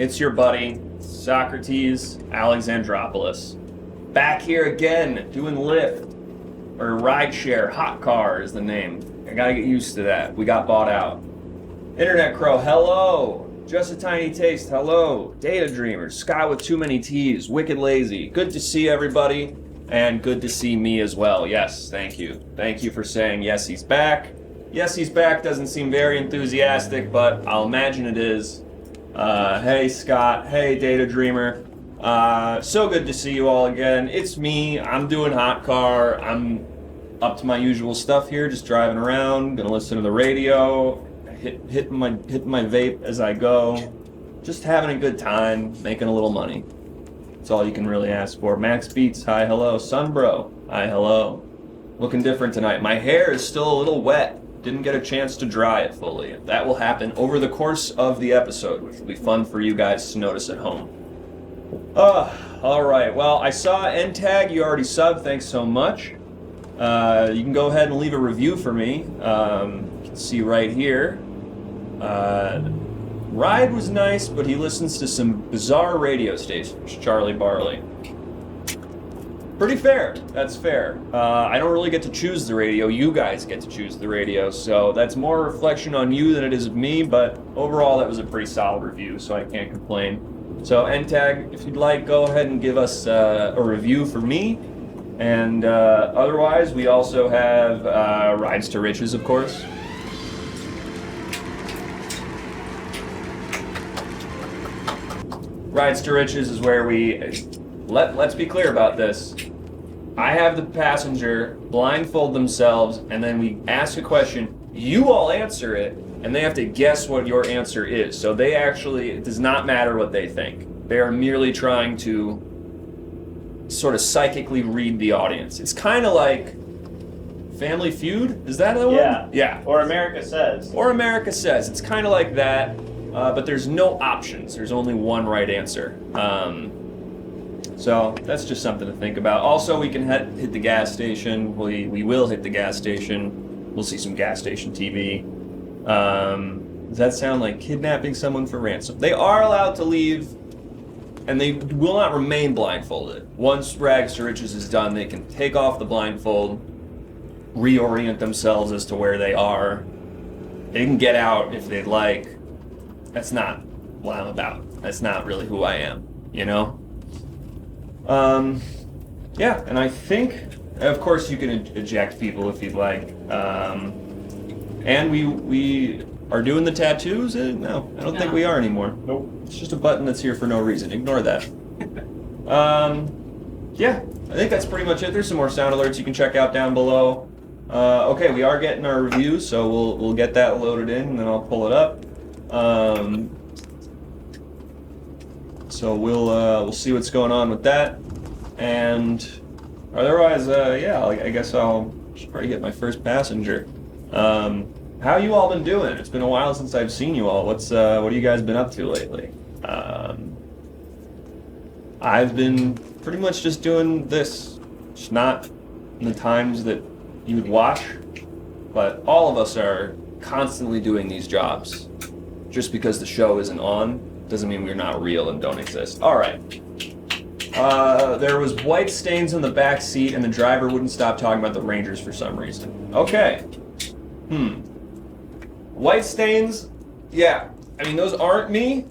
It's your buddy, Socrates Alexandropoulos. Back here again, doing Lyft, or RideShare. Hot Car is the name. I gotta get used to that. We got bought out. Internet Crow, hello. Just a Tiny Taste, hello. Data Dreamers, Scott with too many T's, Wicked Lazy. Good to see everybody, and good to see me as well. Yes, thank you. Thank you for saying yes, he's back. Yes, he's back doesn't seem very enthusiastic, but I'll imagine it is. Hey Scott, hey Data Dreamer. So good to see you all again. It's me, I'm doing Hot Car. I'm up to my usual stuff here, just driving around, gonna listen to the radio, hitting my vape as I go. Just having a good time, making a little money. That's all you can really ask for. Max Beats, hi, hello. Sunbro, hi, hello. Looking different tonight. My hair is still a little wet. Didn't get a chance to dry it fully. That will happen over the course of the episode, which will be fun for you guys to notice at home. Alright, well, I saw NTag, you already subbed, thanks so much. You can go ahead and leave a review for me. You can see right here. Ride was nice, but he listens to some bizarre radio stations, Charlie Barley. Pretty fair, that's fair. I don't really get to choose the radio, you guys get to choose the radio, so that's more a reflection on you than it is of me, but overall that was a pretty solid review, so I can't complain. So NTag, if you'd like, go ahead and give us a review for me, and otherwise we also have Rides to Riches, of course. Rides to Riches is where we... Let's be clear about this. I have the passenger blindfold themselves, and then we ask a question. You all answer it, and they have to guess what your answer is. So they actually, it does not matter what they think. They are merely trying to sort of psychically read the audience. It's kind of like Family Feud. Is that the one? Yeah. Yeah. Or America Says. Or America Says. It's kind of like that, but there's no options. There's only one right answer. So that's just something to think about. Also, we can hit the gas station. We will hit the gas station. We'll see some gas station TV. Does that sound like kidnapping someone for ransom? They are allowed to leave, and they will not remain blindfolded. Once Rags to Riches is done, they can take off the blindfold, reorient themselves as to where they are. They can get out if they'd like. That's not what I'm about. That's not really who I am, you know? Yeah, and I think, of course, you can eject people if you'd like. And we are doing the tattoos? No, I don't think we are anymore. Nope. It's just a button that's here for no reason. Ignore that. Yeah, I think that's pretty much it. There's some more sound alerts you can check out down below. Okay, we are getting our reviews, so we'll get that loaded in, and then I'll pull it up. So we'll see what's going on with that, and otherwise, yeah, I guess I'll try to get my first passenger. How you all been doing? It's been a while since I've seen you all. What have you guys been up to lately? I've been pretty much just doing this, just not in the times that you would watch, but all of us are constantly doing these jobs. Just because the show isn't on doesn't mean we're not real and don't exist. All right. There was white stains in the back seat, and the driver wouldn't stop talking about the Rangers for some reason. Okay. White stains? Yeah. I mean, those aren't me,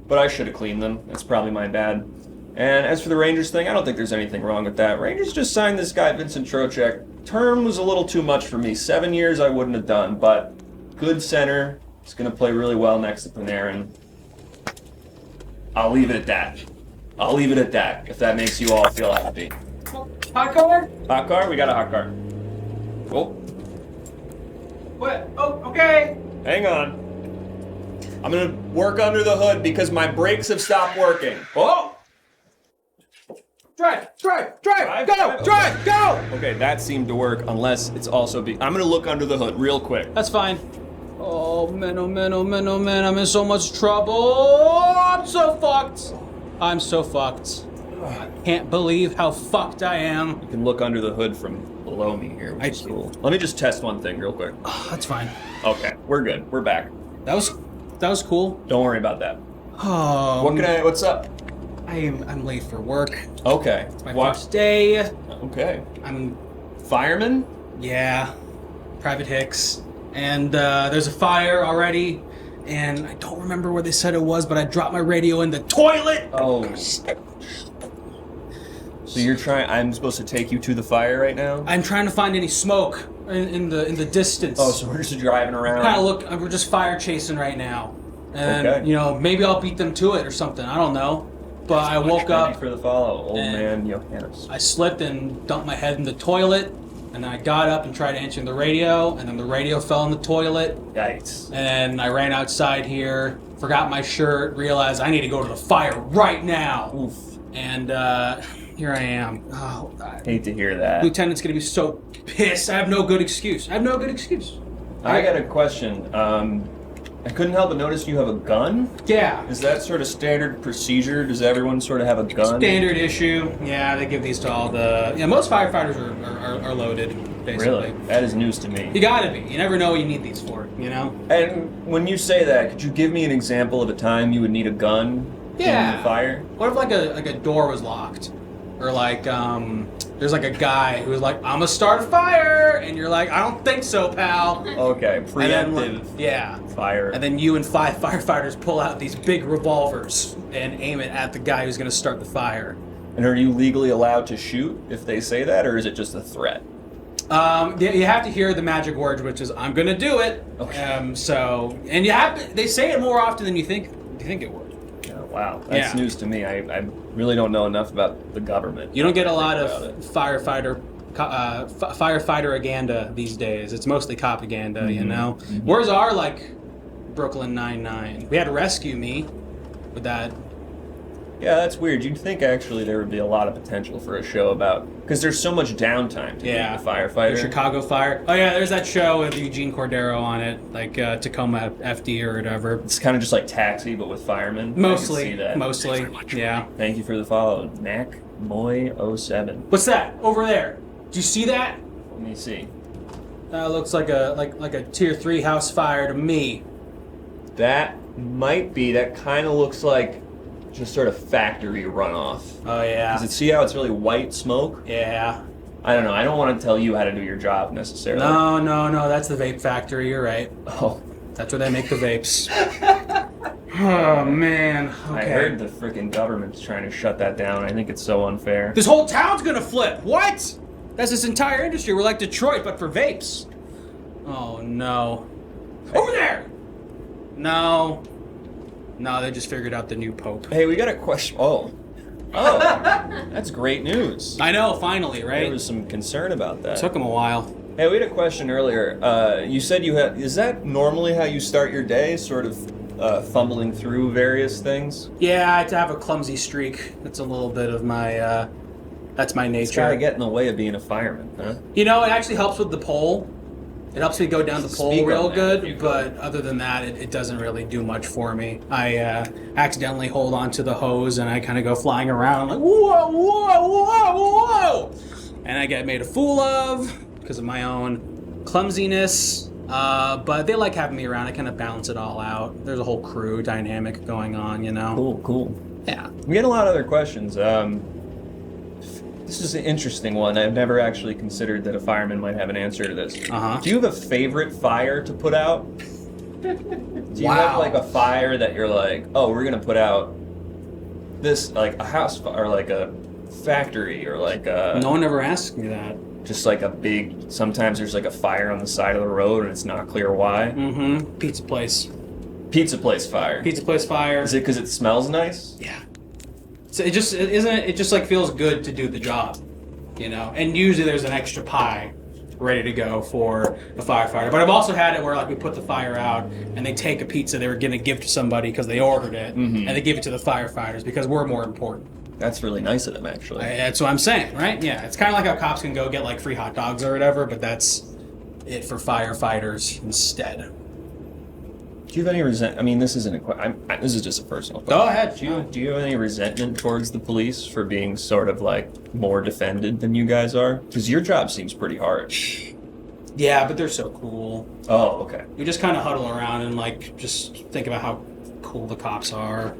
but I should have cleaned them. That's probably my bad. And as for the Rangers thing, I don't think there's anything wrong with that. Rangers just signed this guy, Vincent Trocheck. Term was a little too much for me. 7 years I wouldn't have done, but good center. He's going to play really well next to Panarin. I'll leave it at that. I'll leave it at that, if that makes you all feel happy. Hot car? Hot car? We got a hot car. Oh. What? Oh, okay. Hang on. I'm going to work under the hood because my brakes have stopped working. Oh! Drive, go, okay. go! Okay, that seemed to work, unless it's also I'm going to look under the hood real quick. That's fine. Oh man, oh man, oh man, oh man, I'm in so much trouble. I'm so fucked. I'm so fucked. Can't believe how fucked I am. You can look under the hood from below me here, which is cool. Let me just test one thing real quick. That's fine. Okay, we're good. We're back. That was cool. Don't worry about that. What's up? I'm late for work. Okay. It's my first day. Okay. I'm Fireman? Yeah, Private Hicks. And there's a fire already, and I don't remember where they said it was, but I dropped my radio in the toilet! Oh. So I'm supposed to take you to the fire right now? I'm trying to find any smoke in the distance. Oh, so we're just driving around? We're just fire chasing right now. And, okay. Maybe I'll beat them to it or something, I don't know. But I woke up... for the follow, old man Johannes. I slipped and dumped my head in the toilet. And then I got up and tried answering the radio, and then the radio fell in the toilet. Yikes. And then I ran outside here, forgot my shirt, realized I need to go to the fire right now. Oof. And here I am. Oh, hate to hear that. Lieutenant's gonna be so pissed. I have no good excuse. I got a question. I couldn't help but notice you have a gun? Yeah. Is that sort of standard procedure? Does everyone sort of have a gun? Standard issue. Yeah, they give these to all the... Yeah, most firefighters are loaded, basically. Really? That is news to me. You gotta be. You never know what you need these for, you know? And when you say that, could you give me an example of a time you would need a gun in the fire? What if like a door was locked? Or like, there's like a guy who's like, I'm gonna start a fire! And you're like, I don't think so, pal. Okay, preemptive fire. And then you and 5 firefighters pull out these big revolvers and aim it at the guy who's gonna start the fire. And are you legally allowed to shoot if they say that, or is it just a threat? You have to hear the magic words, which is, I'm gonna do it. Okay. And they say it more often than you think it would. Oh, wow, that's news to me. I really don't know enough about the government. You don't get a lot of firefighter-aganda these days. It's mostly propaganda, you know? Mm-hmm. Where's our, Brooklyn Nine-Nine? We had to rescue me with that. Yeah, that's weird. You'd think, actually, there would be a lot of potential for a show about... Because there's so much downtime to being a firefighter. The Chicago Fire. Oh, yeah, there's that show with Eugene Cordero on it, Tacoma FD or whatever. It's kind of just like Taxi, but with firemen. Mostly. I can see that. Mostly, yeah. Thank you for the follow. Mac Moy 07. What's that? Over there. Do you see that? Let me see. That looks like a tier 3 house fire to me. That might be. That kind of looks like just sort of factory runoff. Oh, yeah. See how it's really white smoke? Yeah. I don't know. I don't want to tell you how to do your job necessarily. No. That's the vape factory. You're right. Oh. That's where they make the vapes. Oh, man. Okay. I heard the freaking government's trying to shut that down. I think it's so unfair. This whole town's gonna flip. What? That's this entire industry. We're like Detroit, but for vapes. Oh, no. Over there! No, they just figured out the new pope. Hey, we got a question. Oh, that's great news. I know, finally, right? There was some concern about that. It took him a while. Hey, we had a question earlier. You said is that normally how you start your day, sort of fumbling through various things? Yeah, I have a clumsy streak. That's a little bit of my, that's my nature. It's gotta get in the way of being a fireman, huh? You know, it actually helps with the pole. It helps me go down the pole real good, but other than that, it doesn't really do much for me. I accidentally hold onto the hose and I kind of go flying around like, whoa! And I get made a fool of because of my own clumsiness. But they like having me around. I kind of balance it all out. There's a whole crew dynamic going on, you know? Cool. Yeah. We get a lot of other questions. This is an interesting one. I've never actually considered that a fireman might have an answer to this. Uh-huh. Do you have a favorite fire to put out? Do you have like a fire that you're like, oh, we're gonna put out this, like a house or like a factory or like a... No one ever asked me that. Just like a big, sometimes there's like a fire on the side of the road and it's not clear why. Mm-hmm. Pizza place fire. Is it because it smells nice? Yeah. So it just like feels good to do the job, you know? And usually there's an extra pie ready to go for a firefighter. But I've also had it where like we put the fire out and they take a pizza they were gonna give to somebody because they ordered it, and they give it to the firefighters because we're more important. That's really nice of them, actually. That's what I'm saying, right? Yeah, it's kind of like how cops can go get like free hot dogs or whatever, but that's it for firefighters instead. Do you have any I mean, this isn't this is just a personal question. Go ahead. Do you have any resentment towards the police for being sort of like more defended than you guys are? Because your job seems pretty hard. Yeah, but they're so cool. Oh, okay. You just kind of huddle around and like just think about how cool the cops are.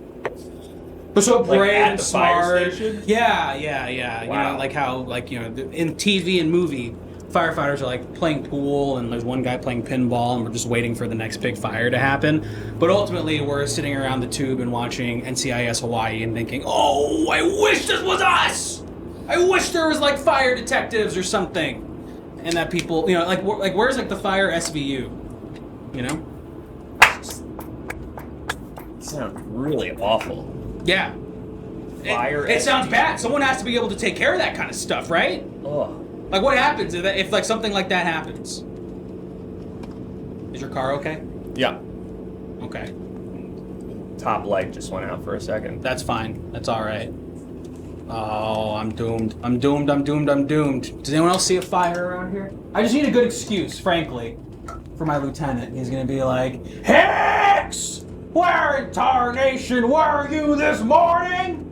But so Like brave at and the fire smart. station? Yeah. You Wow. know, like how, like, you know, in TV and movie, firefighters are like playing pool, and there's one guy playing pinball, and we're just waiting for the next big fire to happen. But ultimately, we're sitting around the tube and watching NCIS Hawaii and thinking, "Oh, I wish this was us! I wish there was like fire detectives or something." And that people, you know, like where's like the fire SVU, you know? It sounds really awful. Yeah. Fire It sounds SVU. bad. Someone has to be able to take care of that kind of stuff, right? Oh. Like, what happens if like something like that happens? Is your car okay? Yeah. Okay, Top light just went out for a second. that's fine. That's all right. Oh, I'm doomed. I'm doomed. I'm doomed. I'm doomed. Does anyone else see a fire around here? I just need a good excuse, frankly, for my lieutenant. He's gonna be like, "Hicks! Where in tarnation were you this morning?"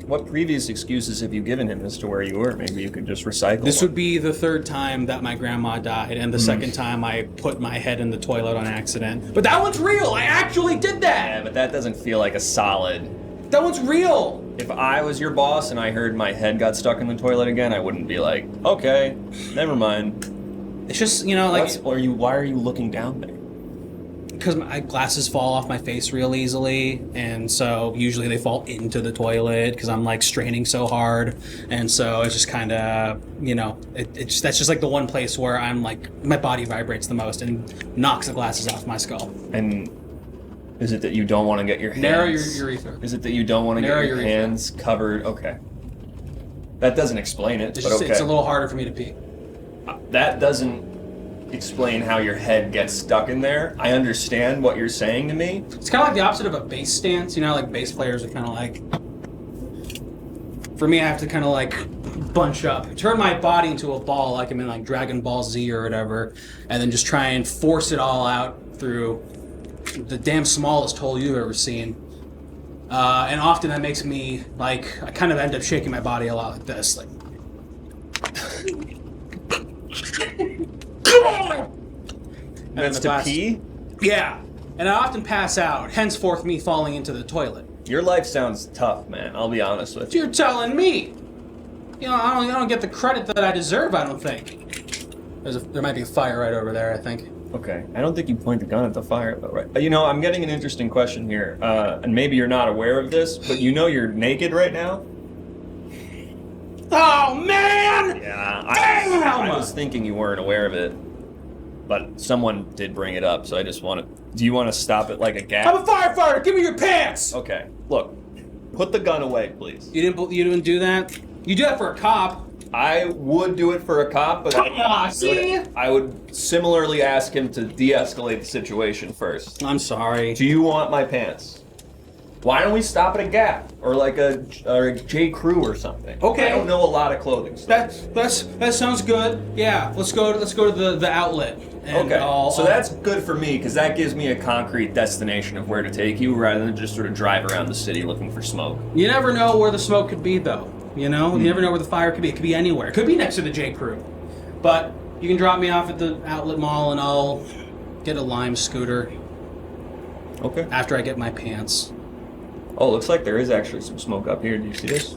What previous excuses have you given him as to where you were? Maybe you could just recycle This one. would be the third time that my grandma died, and the second time I put my head in the toilet on accident. But that one's real! I actually did that! Yeah, but that doesn't feel like a solid. That one's real! If I was your boss and I heard my head got stuck in the toilet again, I wouldn't be like, okay, never mind. It's just, you know, like, Why are you looking down there? because my glasses fall off my face real easily, and so usually they fall into the toilet because I'm like straining so hard, and so it's just kind of, you know, that's just like the one place where I'm like, my body vibrates the most and knocks the glasses off my skull. And is it that you don't want to get your hands... Narrow your urethra. Is it that you don't want to get Narrow your urethra. hands covered? Okay. That doesn't explain it, It's, but just, okay. it's a little harder for me to pee. That doesn't explain how your head gets stuck in there. I understand what you're saying to me. It's kind of like the opposite of a bass stance, you know, like bass players are kind of like, for me, I have to kind of like bunch up, turn my body into a ball like I'm in like Dragon Ball Z or whatever, and then just try and force it all out through the damn smallest hole you've ever seen. And often that makes me like, I kind of end up shaking my body a lot like this, like. And That's the to glass- pee? Yeah, and I often pass out, henceforth me falling into the toilet. Your life sounds tough, man. I'll be honest with you. You're telling me. You know, I don't get the credit that I deserve, I don't think. There might be a fire right over there, I think. Okay. I don't think you point the gun at the fire, though, right? You know, I'm getting an interesting question here, and maybe you're not aware of this, but you know you're naked right now? Oh, man! Yeah, Damn! I was thinking you weren't aware of it, but someone did bring it up, so I just want to... Do you want to stop it like a gap? I'm a firefighter! Give me your pants! Okay, look, put the gun away, please. You didn't do that? You do that for a cop. I would do it for a cop, but see? I would similarly ask him to de-escalate the situation first. I'm sorry. Do you want my pants? Why don't we stop at a Gap or like a J. Crew or something? Okay. I don't know a lot of clothing stores. That sounds good. Yeah, let's go to the outlet. And Okay, so that's good for me because that gives me a concrete destination of where to take you rather than just sort of drive around the city looking for smoke. You never know where the smoke could be, though. You know, you never know where the fire could be. It could be anywhere. It could be next to the J. Crew. But you can drop me off at the outlet mall, and I'll get a Lime scooter Okay. after I get my pants. Oh, looks like there is actually some smoke up here. Do you see this?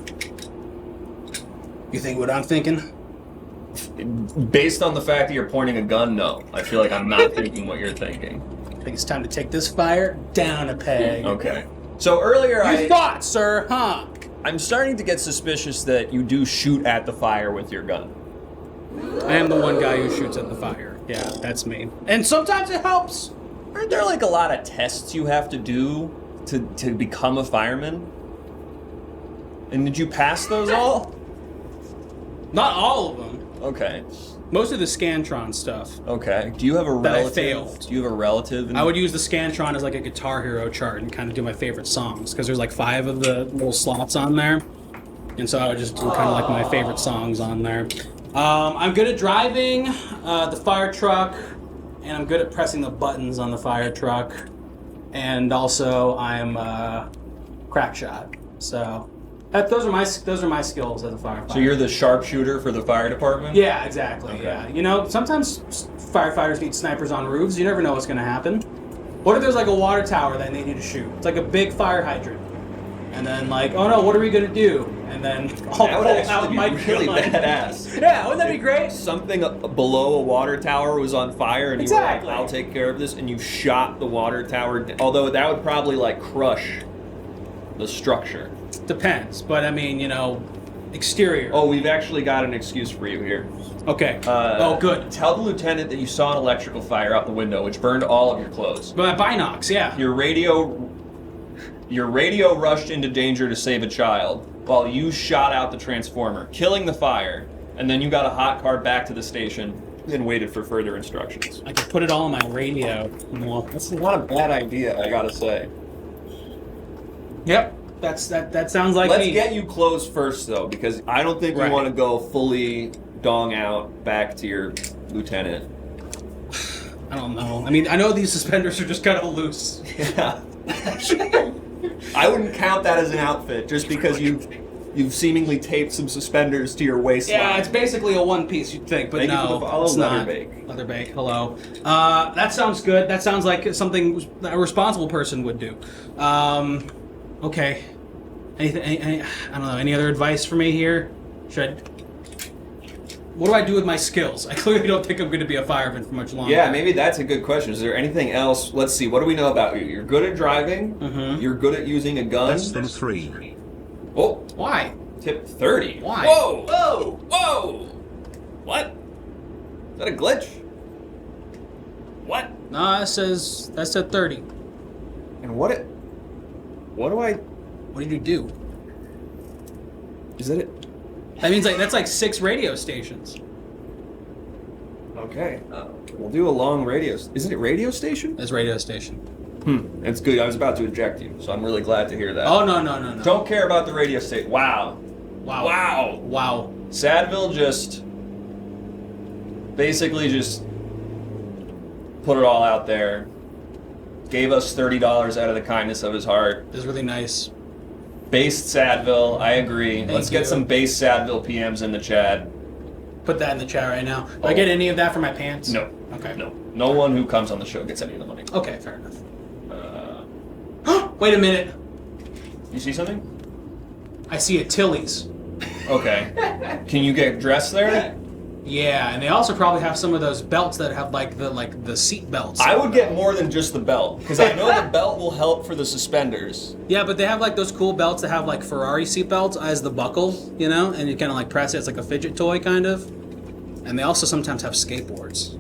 You think what I'm thinking? Based on the fact that you're pointing a gun, no. I feel like I'm not thinking what you're thinking. I think it's time to take this fire down a peg. Okay. So earlier You thought, sir, huh? I'm starting to get suspicious that you do shoot at the fire with your gun. I am the one guy who shoots at the fire. Yeah, that's me. And sometimes it helps. Aren't there like a lot of tests you have to do to become a fireman? And did you pass those all? Not all of them. Okay. Most of the Scantron stuff. Okay. Do you have a That I relative? failed. Do you have a relative? I would use the Scantron as like a Guitar Hero chart and kind of do my favorite songs because there's like 5 of the little slots on there, and so I would just do kind of like my favorite songs on there. I'm good at driving the fire truck, and I'm good at pressing the buttons on the fire truck, and also I'm crack shot. So those are my skills as a firefighter. So you're the sharpshooter for the fire department? Yeah, exactly. Okay. Yeah, you know, sometimes firefighters need snipers on roofs. You never know what's going to happen. What if there's like a water tower that they need to shoot? It's like a big fire hydrant. and then like, oh no, what are we gonna do? And then I'll That would pull actually out be my really gun. badass. Yeah, wouldn't that be great? Something below a water tower was on fire, and Exactly. you were like, "I'll take care of this," and you shot the water tower. Although that would probably like crush the structure. Depends, but I mean, exterior. Oh, we've actually got an excuse for you here. Okay. Oh, good. Tell the lieutenant that you saw an electrical fire out the window, which burned all of your clothes. But binocs, yeah. Your radio rushed into danger to save a child, while you shot out the transformer, killing the fire, and then you got a hot car back to the station and waited for further instructions. I could put it all on my radio. Well, That's not a bad idea, I gotta say. yep. That sounds like Let's me. get you clothes first, though, because I don't think we Right. want to go fully dong out back to your lieutenant. I don't know. I mean, I know these suspenders are just kind of loose. Yeah. I wouldn't count that as an outfit, just because you've seemingly taped some suspenders to your waistline. Yeah, it's basically a one piece, you'd think, but Thank you no, for the follow, it's not. Leatherbake. Leatherbake, hello. That sounds good. That sounds like something a responsible person would do. Okay. Anything? I don't know. Any other advice for me here? What do I do with my skills? I clearly don't think I'm going to be a fireman for much longer. Yeah, maybe that's a good question. Is there anything else? Let's see. What do we know about you? You're good at driving. Mm-hmm. You're good at using a gun. Less than 3. Oh, Why? tip 30. Why? Whoa! Whoa! Whoa! What? Is that a glitch? What? No, that said 30. And what What did you do? is that it? That means that's like 6 radio stations. Okay. We'll do a long radio. Isn't it radio station? That's radio station. It's good. I was about to eject you, so I'm really glad to hear that. Oh no. Don't care about the radio station. Wow. Wow. Wow. Wow. Sadville just basically just put it all out there. Gave us $30 out of the kindness of his heart. It was really nice. Based Sadville, I agree. Thank Let's get you. some base Sadville PMs in the chat. Put that in the chat right now. Do I get any of that for my pants? No. Okay. No. No one who comes on the show gets any of the money. Okay, fair enough. Wait a minute. You see something? I see a Tilly's. Okay. Can you get dressed there? Yeah, and they also probably have some of those belts that have like the seat belts. I would get more than just the belt, because I know the belt will help for the suspenders. Yeah, but they have like those cool belts that have like Ferrari seat belts as the buckle, and you kind of like press it. It's like a fidget toy kind of. And they also sometimes have skateboards.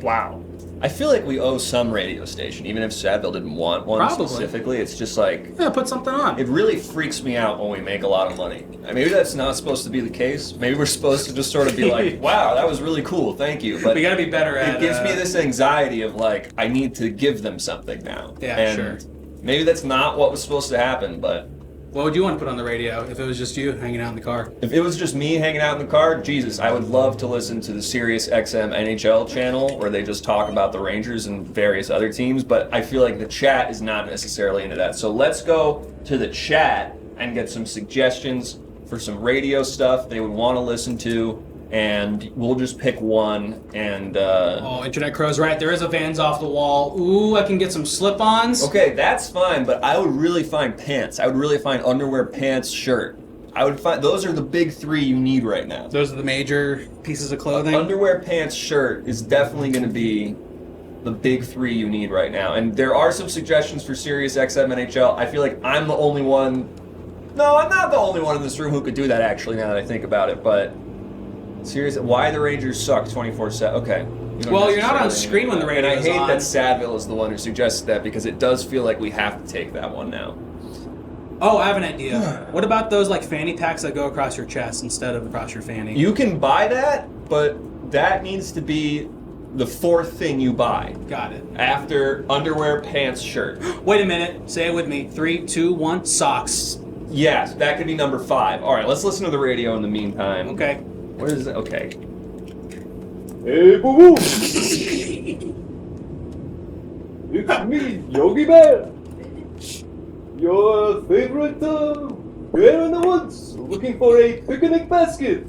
Wow. I feel like we owe some radio station, even if Sadville didn't want one Probably. specifically. It's just like, Yeah, put something on. it really freaks me out when we make a lot of money. Maybe that's not supposed to be the case. Maybe we're supposed to just sort of be like, wow, that was really cool, thank you. But We gotta be better at it gives me this anxiety of like, I need to give them something now. Yeah, and sure. Maybe that's not what was supposed to happen, but What would you want to put on the radio if it was just you hanging out in the car? if it was just me hanging out in the car, Jesus, I would love to listen to the Sirius XM NHL channel where they just talk about the Rangers and various other teams, but I feel like the chat is not necessarily into that. So let's go to the chat and get some suggestions for some radio stuff they would want to listen to, and we'll just pick one and Oh, Internet Crow's right. There is a Vans off the wall. Ooh, I can get some slip-ons. okay, that's fine, but I would really find pants. I would really find underwear, pants, shirt. I would find those are the big 3 you need right now. Those are the major pieces of clothing. Underwear, pants, shirt is definitely going to be the big 3 you need right now. And there are some suggestions for Sirius XM NHL. I feel like I'm the only one. No, I'm not the only one in this room who could do that, actually, now that I think about it. But Sirius, why the Rangers suck 24/7. Okay. You don't Well, you're not on necessarily screen need when the that. And I radio's hate on. that Sadville is the one who suggested that, because it does feel like we have to take that one now. Oh, I have an idea. What about those like fanny packs that go across your chest instead of across your fanny? You can buy that, but that needs to be the 4th thing you buy. Got it. After underwear, pants, shirt. Wait a minute. Say it with me. 3, 2, 1. Socks. Yes, that could be number 5. All right, let's listen to the radio in the meantime. Okay. What is it? Okay. Hey, boo boo! It's me, Yogi Bear! Your favorite bear in the woods, looking for a picnic basket!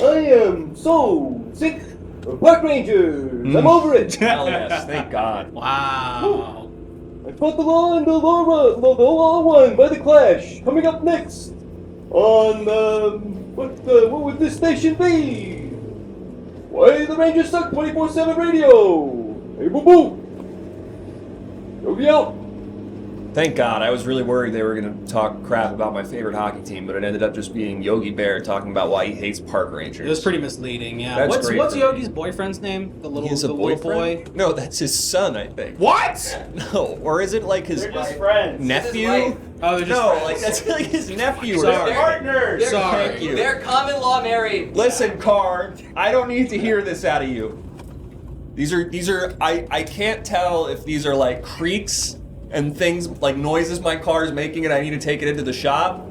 I am so sick of park rangers! I'm over it! Hell yes, thank God. Wow. I fought the law and the law won by the Clash. Coming up next on what would this station be? Why the Rangers Suck 24/7 Radio. Hey, boo boo. Yogi out. Thank God, I was really worried they were going to talk crap about my favorite hockey team, but it ended up just being Yogi Bear talking about why he hates park rangers. It was pretty misleading, yeah. That's great What's for Yogi's boyfriend's name? The little, He has a the little boy? boyfriend? No, that's his son, I think. What? No, or is it like his They're just friends. nephew? Oh, they're just No, friends. like that's like his nephew. or Sorry. something. Partners. Sorry. Thank you. They're common law married. Listen, Carr, I don't need to hear this out of you. These are I can't tell if these are like creaks and things like noises my car is making and I need to take it into the shop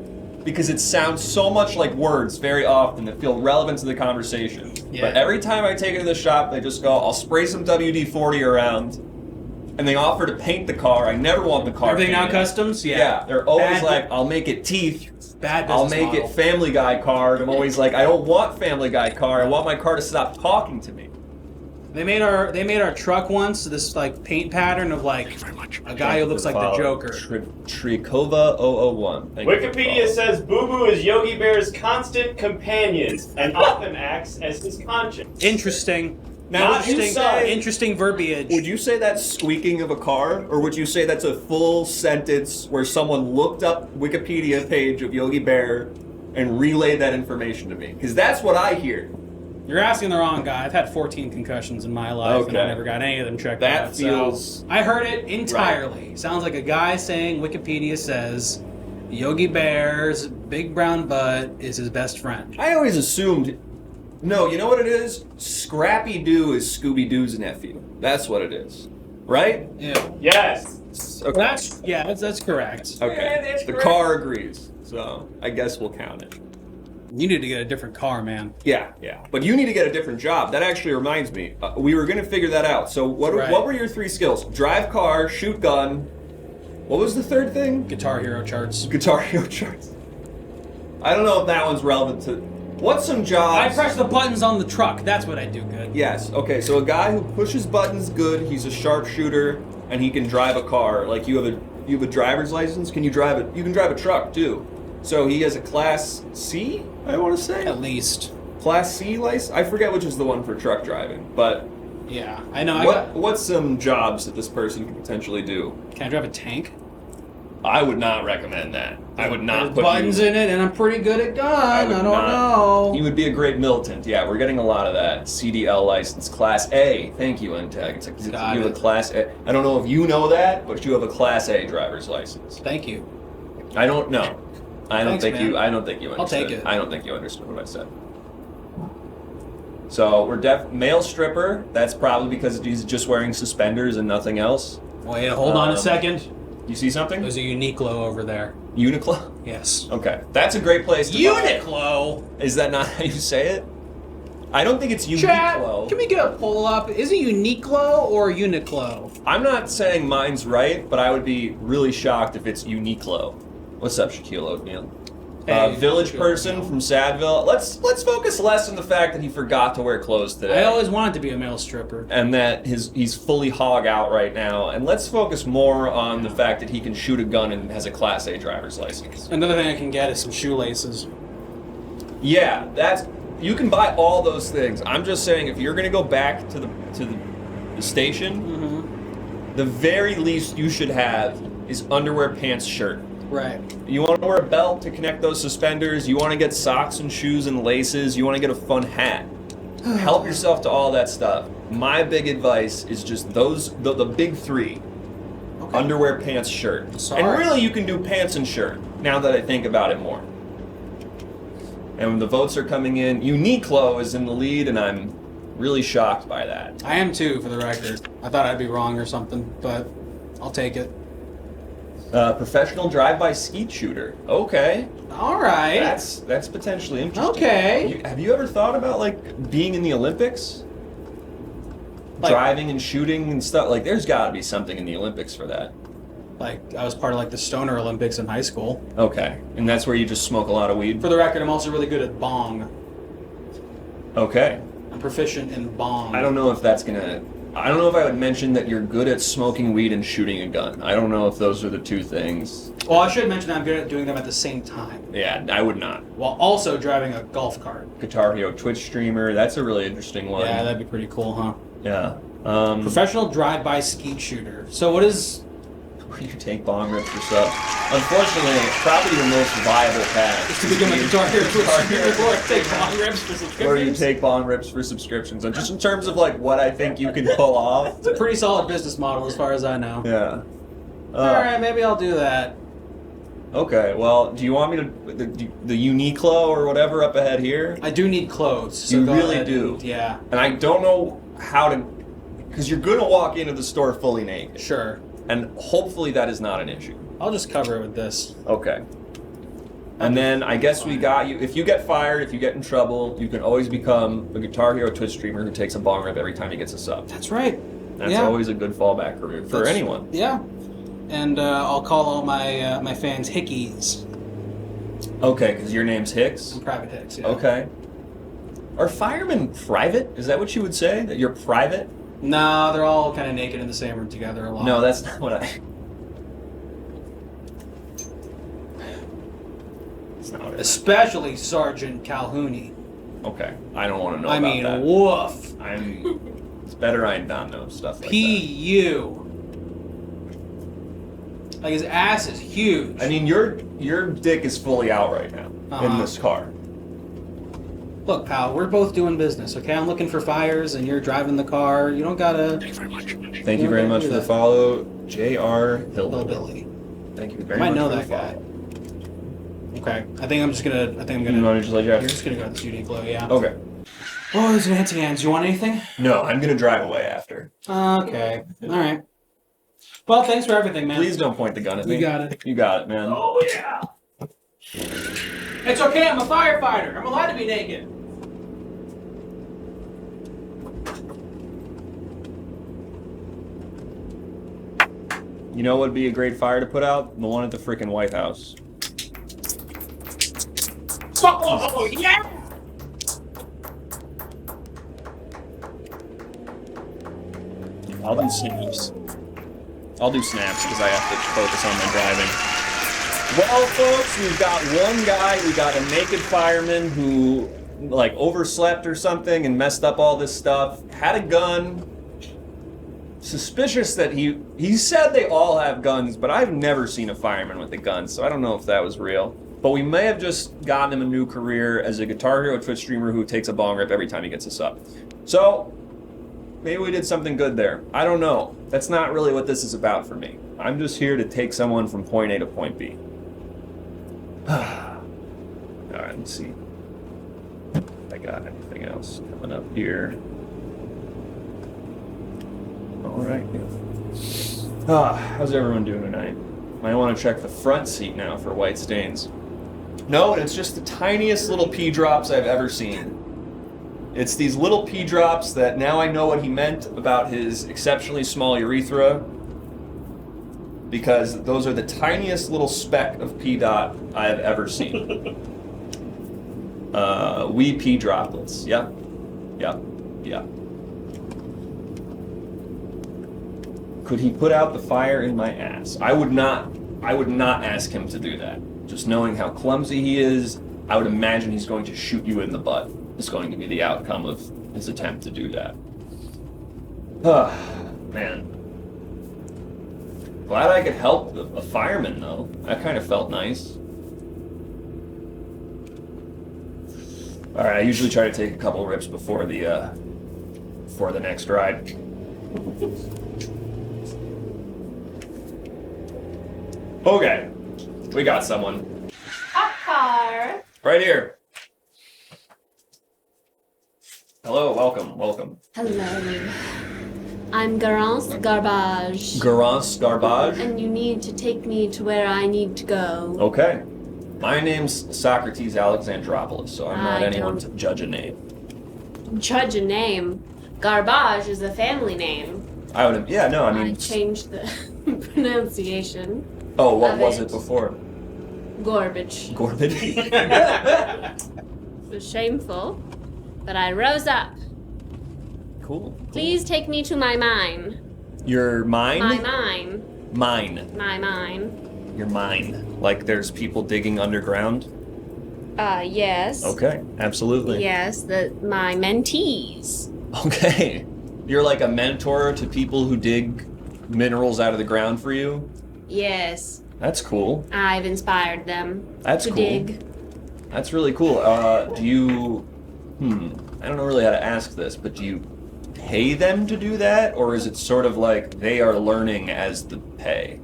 because it sounds so much like words very often that feel relevant to the conversation. Yeah. But every time I take it to the shop, they just go, I'll spray some WD-40 around, and they offer to paint the car. I never want the car Everything now painted. customs? Yeah, they're always Bad- like, I'll make it teeth. Bad business I'll make model. it Family Guy car. And I'm always like, I don't want Family Guy car. I want my car to stop talking to me. They made our truck once this like paint pattern of like a guy who looks like the Joker. Trikova 001. Thank you for Wikipedia following. says Boo Boo is Yogi Bear's constant companion and often acts as his conscience. Interesting. Now, Not would you his son. say, Interesting verbiage. would you say that's squeaking of a car, or would you say that's a full sentence where someone looked up Wikipedia page of Yogi Bear and relayed that information to me? Because that's what I hear. You're asking the wrong guy. I've had 14 concussions in my life, and I Okay. never got any of them checked That out. feels So I heard it entirely. Sounds like a guy saying Wikipedia says Yogi Bear's big brown butt is his best friend. I always assumed. No, you know what it is? Scrappy Doo is Scooby Doo's nephew. That's what it is, right? Yeah. Yes. Okay. That's correct. Okay. Yeah, that's The correct. car agrees, so I guess we'll count it. You need to get a different car, man. Yeah. But you need to get a different job. That actually reminds me. We were going to figure that out. So what Right. what were your 3 skills? Drive car, shoot gun. What was the third thing? Guitar Hero charts. Guitar Hero charts. I don't know if that one's relevant to. What's some I jobs? press the buttons on the truck. That's what I do good. Yes. Okay. So a guy who pushes buttons good. He's a sharpshooter and he can drive a car. Like you have a driver's license. Can you drive it? You can drive a truck too. So he has a Class C. I want to say At least. Class C license. I forget which is the one for truck driving. But Yeah. I know. what's some jobs that this person could potentially do? Can I drive a tank? I would not recommend that. I would not There's put buttons you. in it, and I'm pretty good at gun. would I don't not. know. You would be a great militant. Yeah, we're getting a lot of that. CDL license, Class A. Thank you, NTAG. It's like Got you have it. a Class A. I don't know if you know that, but you have a Class A driver's license. Thank you. I don't know. I don't Thanks, think man. you. I don't think you I'll understood. take it. I don't think you understood what I said. So we're male stripper. That's probably because he's just wearing suspenders and nothing else. Wait, hold on a second. You see something? There's a Uniqlo over there. Uniqlo. Yes. Okay, that's a great place to buy. Uniqlo. Is that not how you say it? I don't think it's Chat, Uniqlo. can we get a poll up? Is it Uniqlo or Uniqlo? I'm not saying mine's right, but I would be really shocked if it's Uniqlo. What's up, Shaquille O'Neal? Hey, Village Shaquille person O'Neal. from Sadville. Let's focus less on the fact that he forgot to wear clothes today. I always wanted to be a male stripper. And that he's fully hog out right now. And let's focus more on the fact that he can shoot a gun and has a Class A driver's license. Another thing I can get is some shoelaces. Yeah, you can buy all those things. I'm just saying, if you're gonna go back to the station, the very least you should have is underwear, pants, shirt. Right. You want to wear a belt to connect those suspenders. You want to get socks and shoes and laces. You want to get a fun hat. Help yourself to all that stuff. My big advice is just the big 3. Okay. Underwear, pants, shirt. Sorry. And really you can do pants and shirt, now that I think about it more. And when the votes are coming in, Uniqlo is in the lead, and I'm really shocked by that. I am too, for the record. I thought I'd be wrong or something, but I'll take it. Professional drive-by skeet shooter. Okay. All right. That's potentially interesting. Okay. Have you ever thought about like being in the Olympics? Like- Driving and shooting and stuff. Like there's got to be something in the Olympics for that. Like, I was part of like the Stoner Olympics in high school. Okay. And that's where you just smoke a lot of weed? For the record, I'm also really good at bong. Okay. I'm proficient in bong. I don't know if that's going to I don't know if I would mention that you're good at smoking weed and shooting a gun. I don't know if those are the two things. Well, I should mention that I'm good at doing them at the same time, Yeah, I would not. while also driving a golf cart. Guitar Hero Twitch streamer, that's a really interesting one. Yeah, that'd be pretty cool, huh? Yeah. Professional drive-by skeet shooter. So what is... Where you take bong rips for subs. Unfortunately, probably the most viable path to become a Guitar Hero streamer or take bong rips for subscriptions? Where you take bong rips for subscriptions. And just in terms of like what I think you can pull off. It's a pretty solid business model as far as I know. Yeah. Alright, maybe I'll do that. Okay, well, do you want me to... The Uniqlo or whatever up ahead here? I do need clothes. So You go really ahead do. and- yeah. And I don't know how to... Because you're going to walk into the store fully naked. Sure. And hopefully that is not an issue. I'll just cover it with this. Okay. And then I guess we got you... If you get fired, if you get in trouble, you can always become a Guitar Hero Twitch streamer who takes a bong rip every time he gets a sub. That's right. That's Yeah. always a good fallback career for anyone. Yeah. And I'll call all my my fans Hickeys. Okay, because your name's Hicks? I'm Private Hicks, yeah. Okay. Are firemen private? Is that what you would say? That you're private? No, they're all kind of naked in the same room together a lot. No, that's not what I... That's not what it is. Especially Sergeant Calhouni. Okay, I don't want to know I about mean, that. woof. It's better I not know stuff like P.U. Like, his ass is huge. that. I mean, your dick is fully out right now in this car. Look, pal, we're both doing business, okay? I'm looking for fires, and you're driving the car. You don't gotta... Thank you very much. Thank you very much for the follow, J.R. Hillbilly. Hillbilly. Thank you very Might much know for that the guy. follow. Okay, I think I'm gonna... You want to just let you You're have... just gonna go to the Uniqlo, yeah. Okay. Oh, there's an anti-hands. You want anything? No, I'm going to drive away after. Okay. Alright. Well, thanks for everything, man. Please don't point the gun at me. You got it. You got it, man. Oh, yeah! It's okay, I'm a firefighter. I'm allowed to be naked. You know what would be a great fire to put out? The one at the frickin' White House. Oh, yeah! I'll do snaps. I'll do snaps because I have to focus on my driving. Well, folks, we've got one guy. We got a naked fireman who, like, overslept or something and messed up all this stuff. Had a gun. Suspicious that he said they all have guns, but I've never seen a fireman with a gun, so I don't know if that was real. But we may have just gotten him a new career as a Guitar Hero Twitch streamer who takes a bong rip every time he gets a sub. So, maybe we did something good there. I don't know. That's not really what this is about for me. I'm just here to take someone from point A to point B. Alright, let's see. If I got anything else coming up here. Alright. How's everyone doing tonight? Might want to check the front seat now for white stains. No, it's just the tiniest little pea drops I've ever seen. It's these little pea drops that now I know what he meant about his exceptionally small urethra, because those are the tiniest little speck of pea dot I have ever seen. Wee pea droplets. Yep. Yep. Yep. Could he put out the fire in my ass? I would not ask him to do that. Just knowing how clumsy he is, I would imagine he's going to shoot you in the butt. Is going to be the outcome of his attempt to do that. Man. Glad I could help a fireman, though. That kind of felt nice. Alright, I usually try to take a couple rips before the next ride. Okay, we got someone. Hot car. Right here. Hello, welcome. Hello. I'm Garance Garbage. Garance Garbage. And you need to take me to where I need to go. Okay. My name's Socrates Alexandropoulos, so I'm not I anyone don't- to judge a name. Judge a name. Garbage is a family name. I changed the pronunciation. Oh, what of was it. it before? Garbage. Garbage? It was shameful, but I rose up. Cool. Please take me to my mine. Your mine? My mine. Mine. My mine. Your mine. Like there's people digging underground? Yes. Okay, absolutely. Yes, my mentees. Okay. You're like a mentor to people who dig minerals out of the ground for you? Yes. That's cool. I've inspired them That's to cool. dig. That's really cool. Do you... I don't know really how to ask this, but do you pay them to do that? Or is it sort of like they are learning as the pay?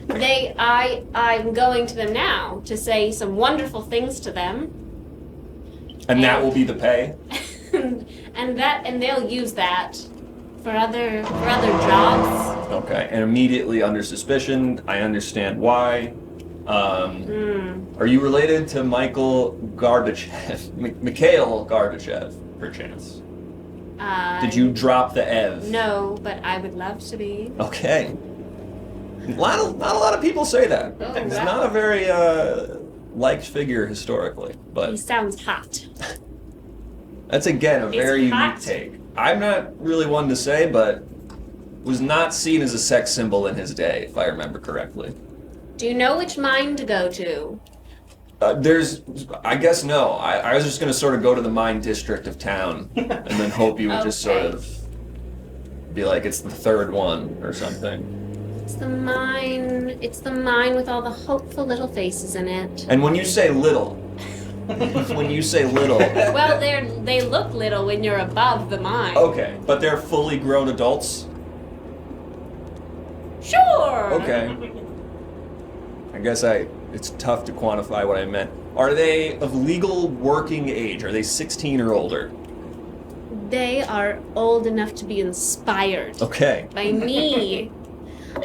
I'm going to them now to say some wonderful things to them. And that will be the pay? and they'll use that for other jobs. Okay, and immediately under suspicion, I understand why. Are you related to Mikhail Gorbachev? Mikhail Gorbachev, perchance? Did you drop the Ev? No, but I would love to be. Okay. Not a lot of people say that. Oh, He's wow. not a very liked figure historically, He but sounds hot. that's again a very unique hot. take. I'm not really one to say, but was not seen as a sex symbol in his day, if I remember correctly. Do you know which mine to go to? I guess no. I was just going to sort of go to the mine district of town and then hope you would just sort Okay. of be like, it's the third one or something. It's the mine. It's the mine with all the hopeful little faces in it. And when you say little, Well, they look little when you're above the mine. okay, but they're fully grown adults? Sure. Okay. I guess it's tough to quantify what I meant. Are they of legal working age? Are they 16 or older? They are old enough to be inspired Okay. by me.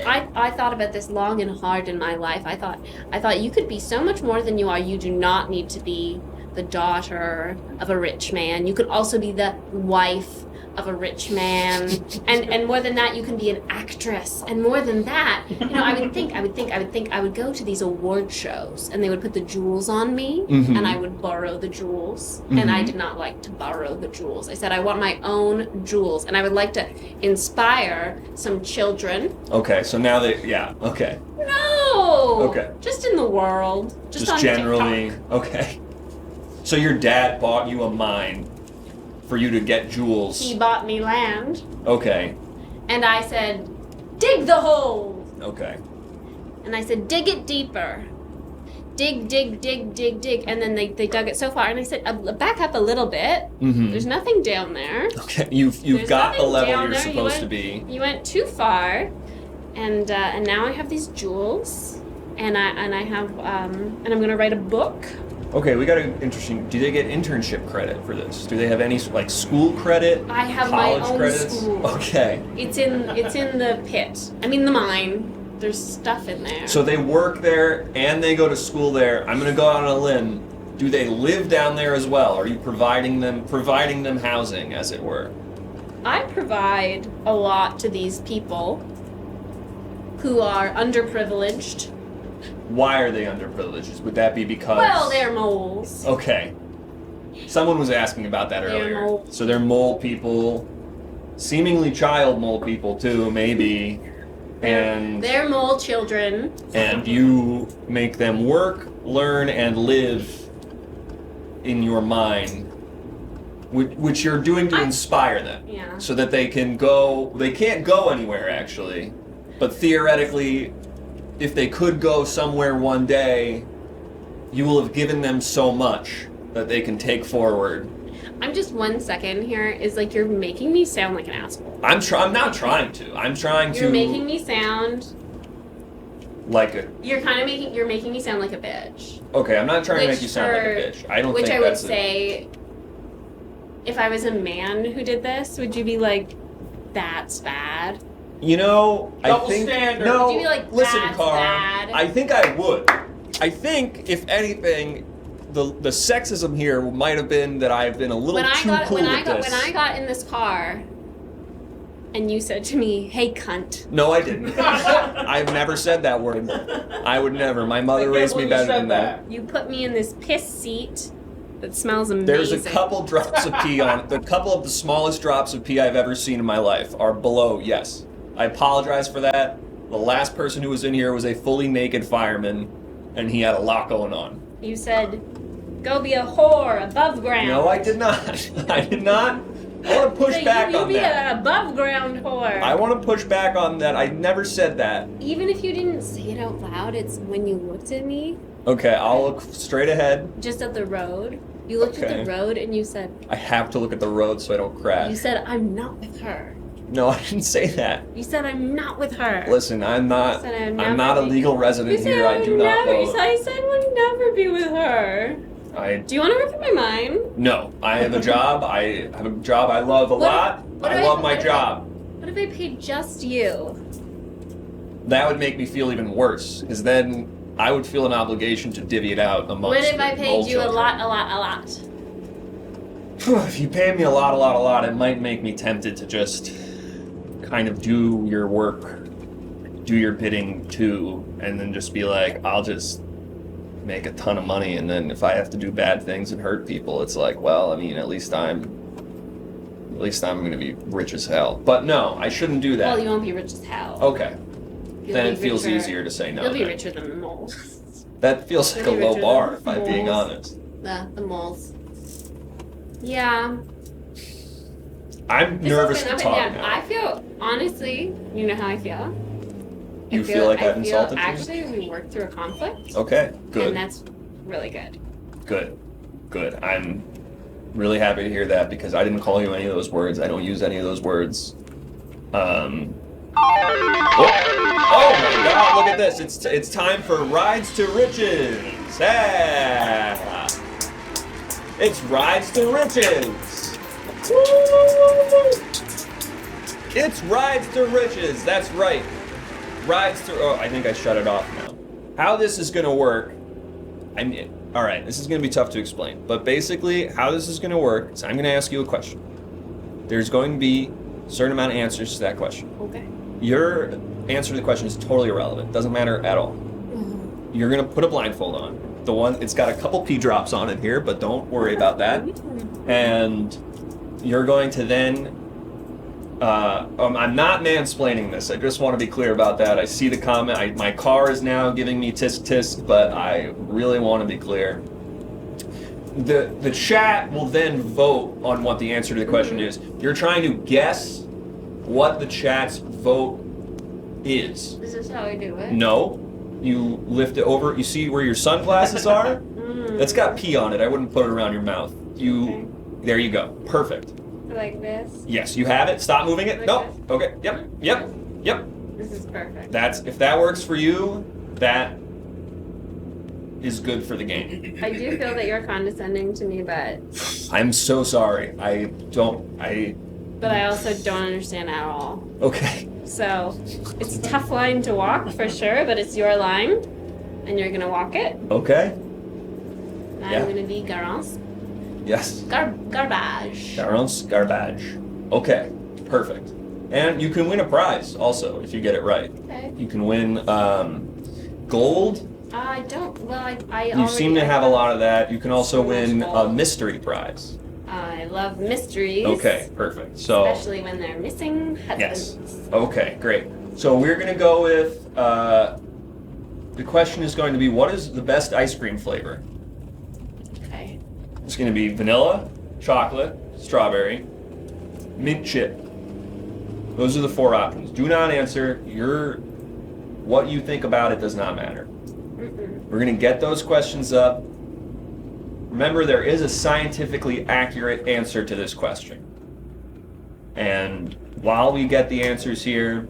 I thought about this long and hard in my life. I thought you could be so much more than you are. You do not need to be the daughter of a rich man. You could also be the wife of a rich man. And more than that, you can be an actress. And more than that, I would go to these award shows and they would put the jewels on me and I would borrow the jewels. And I did not like to borrow the jewels. I said I want my own jewels and I would like to inspire some children. Okay, so now okay. No! Okay. Just in the world. Just on generally, TikTok. okay. So your dad bought you a mine for you to get jewels. He bought me land. Okay. And I said, dig the hole. Okay. And I said, dig it deeper. Dig, dig, dig, dig, dig. And then they dug it so far. And I said, back up a little bit. Mm-hmm. There's nothing down there. Okay. You've There's got the nothing level down you're there. supposed to be. You went too far. And now I have these jewels. And I have and I'm gonna write a book. Okay, we got an interesting. Do they get internship credit for this? Do they have any like school credit? I have my college own credits? school. Okay. It's in the pit. I mean the mine. There's stuff in there. So they work there and they go to school there. I'm gonna go out on a limb. Do they live down there as well? Are you providing them housing, as it were? I provide a lot to these people who are underprivileged. Why are they underprivileged? Would that be because? Well, they're moles. Okay. Someone was asking about that They're earlier. mole. So they're mole people, seemingly child mole people too, maybe, and They're mole children. you make them work, learn, and live in your mine, which you're doing to inspire them, Yeah. so that they can go. They can't go anywhere actually, but theoretically, if they could go somewhere one day, you will have given them so much that they can take forward. I'm just 1 second here. Is like you're making me sound like an asshole. I'm not trying to. I'm trying to. You're making me sound. like a. You're making me sound like a bitch. Okay, I'm not trying to Which make you sound like a bitch. I don't Which think I would that's say, if I was a man who did this, would you be like, that's bad? You know, Double I think standard. no. Would you be like, listen, "That's Carr. bad"? I think I would. I think, if anything, the sexism here might have been that I've been a little too cool with this. When I got in this car, and you said to me, "Hey, cunt." No, I didn't. I've never said that word. I would never. My mother raised me better than that. You put me in this piss seat, That smells amazing. There's a couple drops of pee on it. The couple of the smallest drops of pee I've ever seen in my life are below, yes. I apologize for that. The last person who was in here was a fully naked fireman, and he had a lot going on. You said, go be a whore above ground. No, I did not. I did not. I want to push back you on be that. an above ground whore. I want to push back on that. I never said that. Even if you didn't say it out loud, it's when you looked at me, Okay, I'll look straight ahead. just at the road. You looked at Okay. the road and you said, I have to look at the road so I don't crash. you said, I'm not with her. No, I didn't say that. You said, I'm not with her. Listen, I'm not. You said, I'm not a legal resident here. I do not You vote. said, we'll never be with her. Do you want to read my mind? No, I have a job. I have a job I love a lot. I love my job. What if I paid just you? That would make me feel even worse, because then I would feel an obligation to divvy it out amongst What if the I paid old you a children. lot? If you pay me a lot, it might make me tempted to just kind of do your work, do your bidding too, and then just be like, I'll just make a ton of money, and then if I have to do bad things and hurt people, it's like, well, I mean, at least I'm going to be rich as hell. But no, I shouldn't do that. Well, you won't be rich as hell. Okay. You'll Then be it feels richer- easier to say no. You'll be then. richer than the moles. That feels like a You'll be low richer bar, than if I'm being moles. honest. The moles. Yeah. I'm This nervous has to been up talk and down. now. I feel, honestly, you know how I feel? You feel like I've insulted you? Actually, we worked through a conflict. Okay, good. And that's really good. Good. I'm really happy to hear that because I didn't call you any of those words. I don't use any of those words. Oh my God! Look at this. It's time for Rides to Riches. Yeah. It's Rides to Riches. Woo! It's Rides to Riches. That's right. Rides to. Oh, I think I shut it off now. How this is gonna work? All right, this is going to be tough to explain, but basically how this is going to work is I'm going to ask you a question. There's going to be a certain amount of answers to that question. Okay. Your answer to the question is totally irrelevant. Doesn't matter at all. You're going to put a blindfold on. It's got a couple pee drops on it here, but don't worry about that. And you're going to then I'm not mansplaining this. I just want to be clear about that. I see the comment. My car is now giving me tisk tisk, but I really want to be clear. The chat will then vote on what the answer to the question is. You're trying to guess what the chat's vote is. Is this how I do it? No. You lift it over. You see where your sunglasses are? That's got pee on it. I wouldn't put it around your mouth. There you go. Perfect. Like this? Yes, you have it. Stop moving it. Like No. this? Okay. Yep. This is perfect. If that works for you, that is good for the game. I do feel that you're condescending to me, but I'm so sorry. but I also don't understand at all. Okay. So it's a tough line to walk for sure, but it's your line, and you're gonna walk it. Okay. And Yeah. I'm gonna be garance. Yes. Garbage. Garbage. Okay. Perfect. And you can win a prize also if you get it right. Okay. You can win gold. I don't. Well, I You seem to have a lot of that. You can also So much win a gold. mystery prize. I love mysteries. Okay, perfect. So, Especially when they're missing husbands. yes. Okay, great. So we're going to go with, the question is going to be, what is the best ice cream flavor? Okay. It's going to be vanilla, chocolate, strawberry, mint chip. Those are the 4 options. Do not answer. What you think about it does not matter. We're going to get those questions up. Remember, there is a scientifically accurate answer to this question. And while we get the answers here,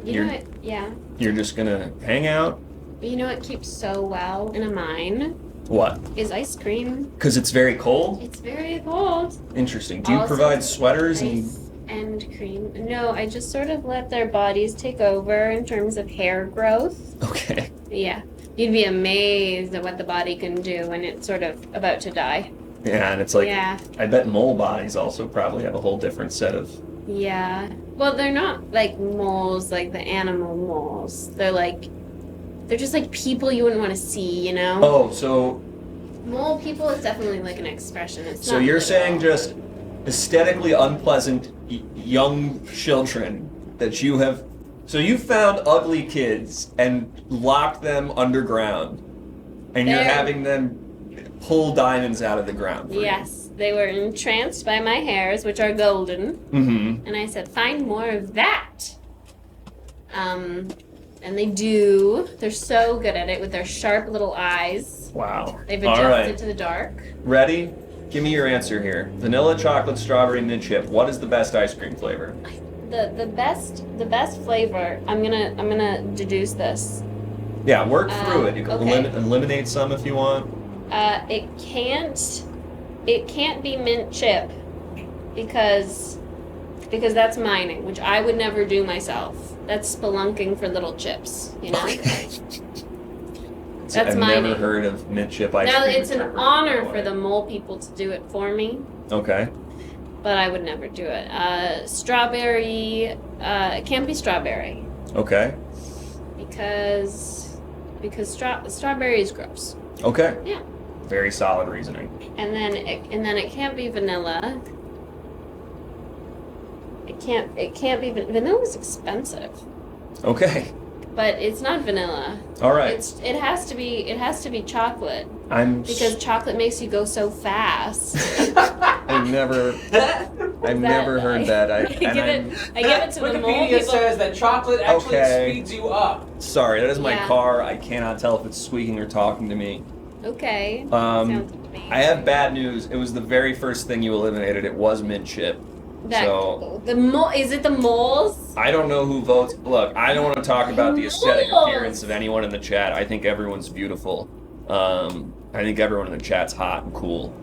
You know what? Yeah. you're just going to hang out. But you know what keeps so well in a mine What? is ice cream. Because it's very cold? It's very cold. Interesting. Do you Also, provide sweaters Ice and cream. No, I just sort of let their bodies take over in terms of hair growth. Okay. Yeah. You'd be amazed at what the body can do when it's sort of about to die. Yeah, and it's like, Yeah. I bet mole bodies also probably have a whole different set of... Yeah. Well, they're not like moles, like the animal moles. They're just like people you wouldn't want to see, you know? Oh, so Mole people is definitely like an expression. It's So not you're literal. saying just aesthetically unpleasant young children that you have. So you found ugly kids and locked them underground, and you're They're- having them pull diamonds out of the ground. For Yes, they were entranced by my hairs, which are golden, You. Mm-hmm. and I said, "Find more of that." And they do. They're so good at it with their sharp little eyes. Wow. They've All adjusted right. to the dark. Ready? Give me your answer here. Vanilla, chocolate, strawberry, mint chip. What is the best ice cream flavor? The best flavor. I'm gonna deduce this. Yeah, work through it. You can okay. eliminate some if you want. It can't be mint chip because that's mining, which I would never do myself. That's spelunking for little chips, you know. That's I've mining. never heard of mint chip ice Now cream. it's an honor for the mole people to do it for me, Okay. but I would never do it. Strawberry. It can't be strawberry Okay. because strawberry is gross. Okay. Yeah. Very solid reasoning. And then it can't be vanilla. It can't be vanilla's expensive, Okay. but it's not vanilla. All right. It has to be chocolate I'm. because chocolate makes you go so fast. I've never heard that. I give it to the mole Wikipedia people. says that chocolate actually Okay. speeds you up. Sorry, that is my Yeah. car. I cannot tell if it's squeaking or talking to me. Okay. Sounds amazing. I have bad news. It was the very first thing you eliminated. It was mint chip. So Is it the moles? I don't know who votes. Look, I don't want to talk about the aesthetic Moles! appearance of anyone in the chat. I think everyone's beautiful. I think everyone in the chat's hot and cool.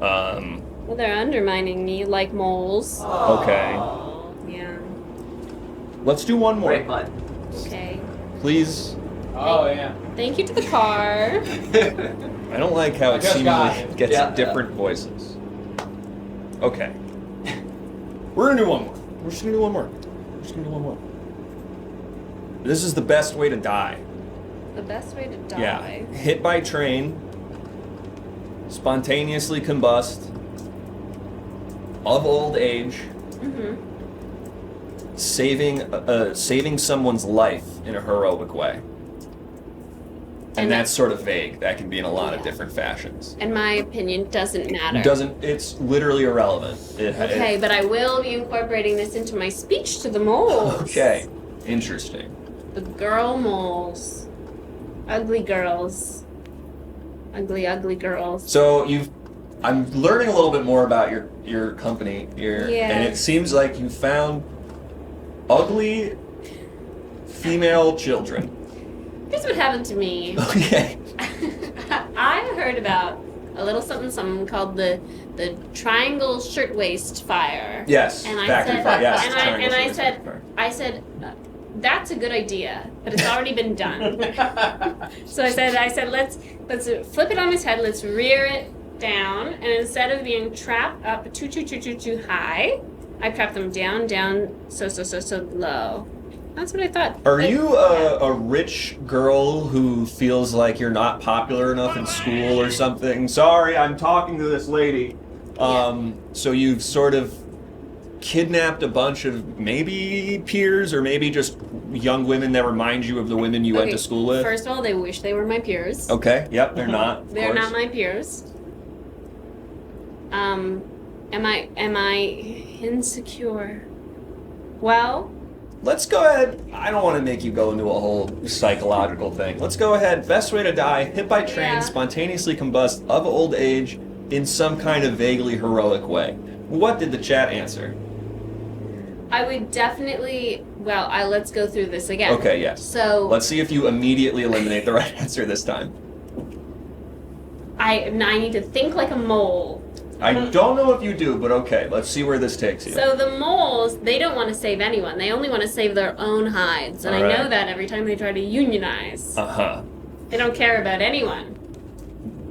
Well, they're undermining me like moles. Okay. Yeah. Let's do one more. Great pun. Okay. Please. Oh yeah. Thank you to the car. I don't like how I it just seems got like it. it gets Yeah. different voices. Okay. We're gonna do one more. We're just gonna do one more. We're just gonna do one more. This is the best way to die. The best way to die. Yeah. Hit by train. Spontaneously combust. Of old age. Mm-hmm. Saving someone's life in a heroic way. And that's sort of vague. That can be in a lot of Yeah. different fashions. In my opinion, doesn't matter. It's literally irrelevant. Okay, but I will be incorporating this into my speech to the moles. Okay. Interesting. The girl moles. Ugly girls. Ugly girls. So I'm learning a little bit more about your company here, Yeah. and it seems like you found ugly female children. Here's what happened to me. Okay. I heard about a little something called the triangle shirtwaist fire. Yes. And I factory said, fire. Yes. and triangle I shirts, said, factory fire. I said, that's a good idea, but it's already been done. So I said, let's flip it on its head. Let's rear it down, and instead of being trapped up too high, I trapped them down, so low. That's what I thought. Are But- you a rich girl who feels like you're not popular enough in school or something? Sorry, I'm talking to this lady. So you've sort of kidnapped a bunch of maybe peers or maybe just young women that remind you of the women you went to school with? First of all, they wish they were my peers. Okay, yep, they're not. of They're course. not my peers. Am I insecure? Well, Let's go ahead. I don't want to make you go into a whole psychological thing. Let's go ahead. Best way to die, hit by train, Yeah. spontaneously combust, of old age, in some kind of vaguely heroic way. What did the chat answer? I would definitely. Well, let's go through this again. Okay, yes. So Let's see if you immediately eliminate the right answer this time. I need to think like a mole. I don't know if you do, but okay. Let's see where this takes you. So the moles, they don't want to save anyone. They only want to save their own hides, and I Alright. know that every time they try to unionize. Uh-huh. They don't care about anyone.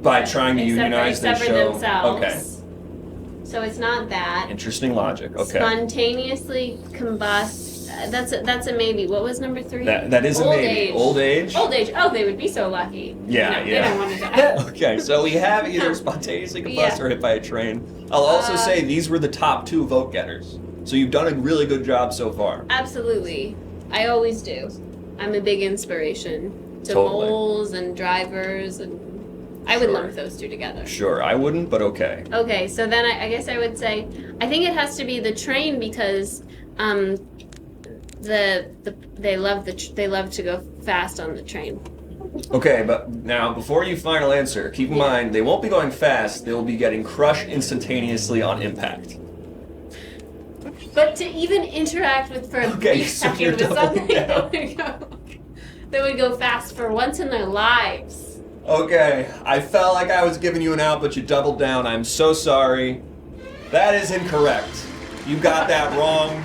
By trying to except unionize, for they show... themselves. Okay. So it's not that. Interesting logic. Okay. Spontaneously combust That's a maybe. What was number 3? That is a Old maybe. age. Old age? Old age. Oh, they would be so lucky. Yeah, no, yeah. They don't want to die. Okay, so we have either spontaneously combust or hit by a train. I'll also say these were the top 2 vote getters. So you've done a really good job so far. Absolutely. I always do. I'm a big inspiration to Totally. moles and drivers, and I would Sure. lump those 2 together. Sure, I wouldn't, but okay. Okay, so then I guess I would say I think it has to be the train because they love to go fast on the train. Okay, but now before you final answer, keep in mind they won't be going fast. They will be getting crushed instantaneously on impact. But to even interact with for a Okay, brief so you're second with something doubling that would go fast for once in their lives. Okay, I felt like I was giving you an out, but you doubled down. I'm so sorry. That is incorrect. You got that wrong.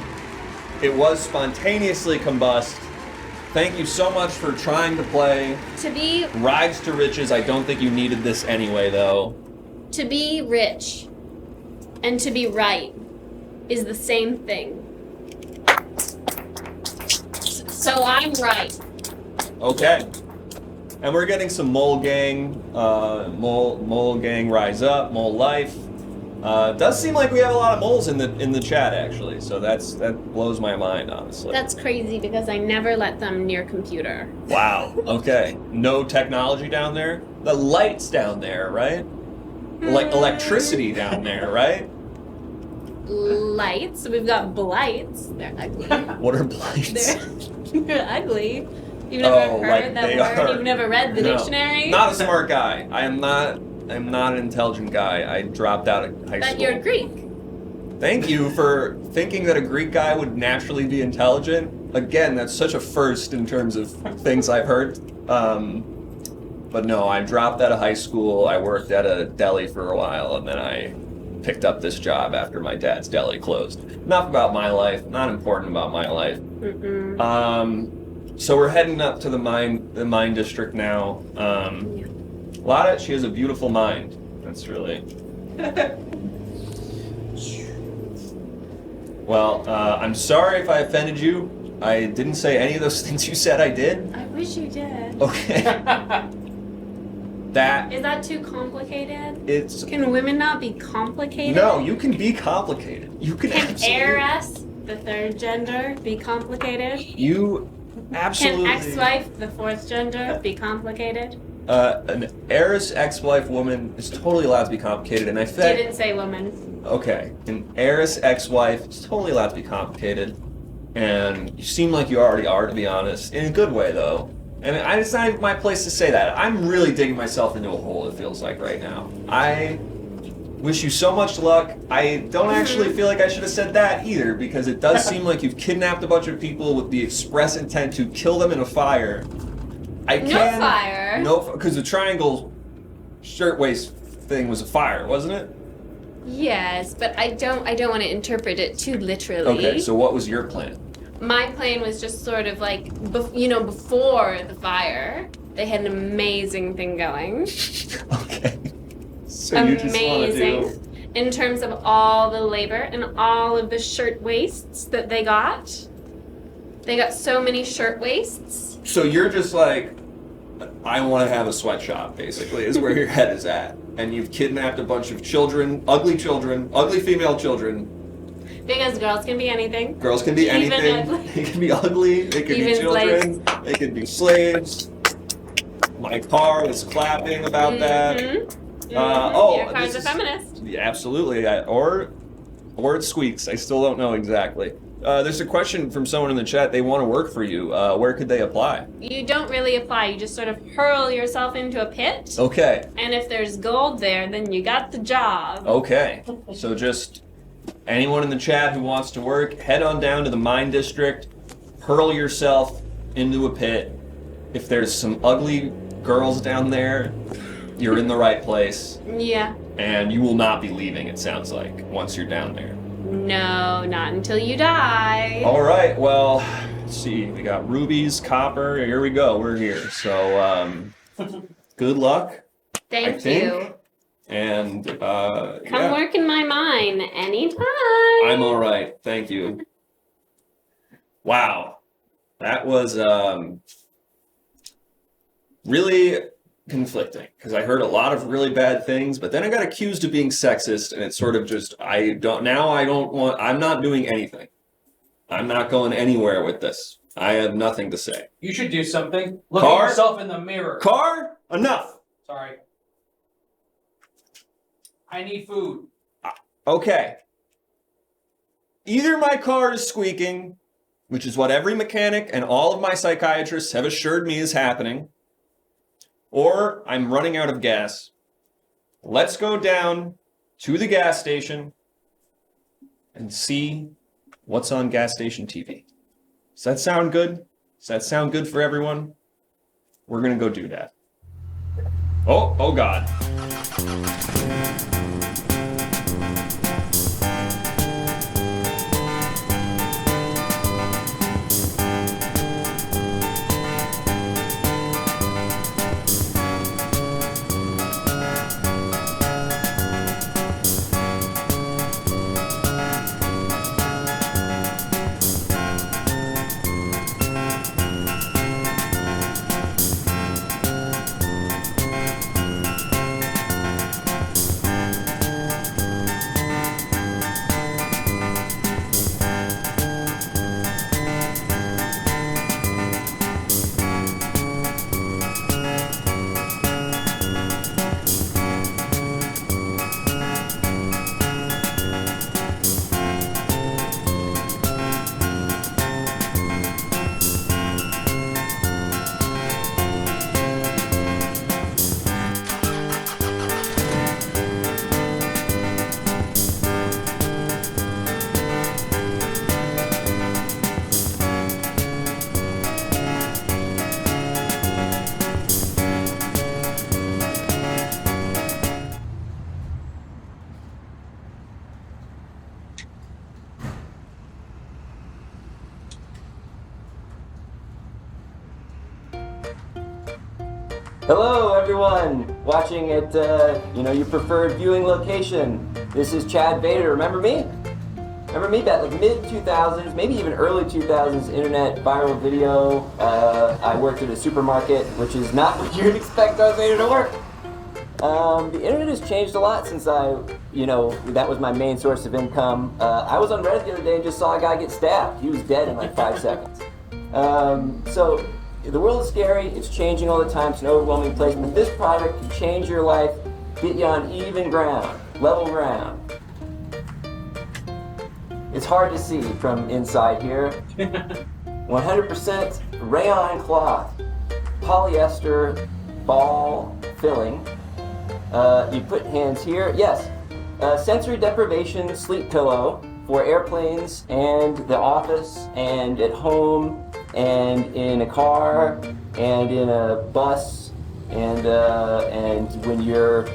It was spontaneously combust. Thank you so much for trying to play. To be Rides to Riches, I don't think you needed this anyway, though. to be rich and to be right is the same thing. So I'm right. Okay. And we're getting some Mole Gang, Mole Gang Rise Up, Mole Life. Does seem like we have a lot of moles in the chat, actually, so that blows my mind, honestly. That's crazy because I never let them near computer. Wow, okay. No technology down there? The lights down there, right? Like electricity down there, right? Lights. We've got blights. They're ugly. What are blights? They're ugly. You've never heard like that they word? are. You've never read the No. dictionary? Not a smart guy. I'm not an intelligent guy. I dropped out of high That school. you're Greek. Thank you for thinking that a Greek guy would naturally be intelligent. Again, that's such a first in terms of things I've heard. But no, I dropped out of high school. I worked at a deli for a while, and then I picked up this job after my dad's deli closed. Enough about my life. Not important about my life. So we're heading up to the mine district now. Lotta, she has a beautiful mind. That's really. Well, I'm sorry if I offended you. I didn't say any of those things you said I did. I wish you did. Okay. That Is that too complicated? it's Can women not be complicated? no. You can be complicated. You can Can absolutely. heiress, the third gender, be complicated? You absolutely. Can ex-wife, the fourth gender, be complicated? An heiress ex-wife woman is totally allowed to be complicated, and I fed. Didn't say woman. Okay, an heiress ex-wife is totally allowed to be complicated, and you seem like you already are, to be honest, in a good way though. And it's not even my place to say that. I'm really digging myself into a hole, it feels like right now. I wish you so much luck. I don't actually feel like I should have said that either, because it does seem like you've kidnapped a bunch of people with the express intent to kill them in a fire. No fire. No, because the triangle shirtwaist thing was a fire, wasn't it? Yes, but I don't want to interpret it too literally. Okay, so what was your plan? My plan was just sort of like, before the fire, they had an amazing thing going. Okay. So you just want to do... In terms of all the labor and all of the shirt waists that they got. They got so many shirt waists. So you're just like, I want to have a sweatshop, basically, is where your head is at. And you've kidnapped a bunch of children, ugly female children. Because girls can be anything. Girls can be Even anything. ugly. They can be ugly, they can Even be children, they can be slaves. My car was clapping about that. Your car's a feminist. Yeah, absolutely. Or it squeaks. I still don't know exactly. There's a question from someone in the chat. They want to work for you. Where could they apply? You don't really apply. You just sort of hurl yourself into a pit. Okay. And if there's gold there, then you got the job. Okay. So just anyone in the chat who wants to work, head on down to the mine district, hurl yourself into a pit. If there's some ugly girls down there, you're in the right place. Yeah. And you will not be leaving, it sounds like, once you're down there. No, not until you die. All right, well, let's see. We got rubies, copper. Here we go. We're here. So, good luck. Thank think. you. And, Come work in my mine anytime. I'm all right. Thank you. Wow. That was really conflicting because I heard a lot of really bad things, but then I got accused of being sexist, and it's sort of just I'm not doing anything. I'm not going anywhere with this. I have nothing to say. You should do something. Look Car? at yourself in the mirror. Car? Enough. Sorry. I need food. Okay. Either my car is squeaking, which is what every mechanic and all of my psychiatrists have assured me is happening, or I'm running out of gas. Let's go down to the gas station and see what's on gas station TV. Does that sound good? Does that sound good for everyone? We're gonna go do that. Oh God. Hello everyone, watching at your preferred viewing location. This is Chad Vader. Remember me? Remember me back like mid 2000s, maybe even early 2000s internet viral video. I worked at a supermarket, which is not what you'd expect Darth Vader to work. The internet has changed a lot since that was my main source of income. I was on Reddit the other day and just saw a guy get stabbed. He was dead in like 5 seconds. So the world is scary, it's changing all the time, it's an overwhelming place, but this product can change your life, get you on even ground, level ground. It's hard to see from inside here. 100% rayon cloth, polyester ball filling. You put hands here. Yes, sensory deprivation sleep pillow for airplanes and the office and at home and in a car and in a bus and when you're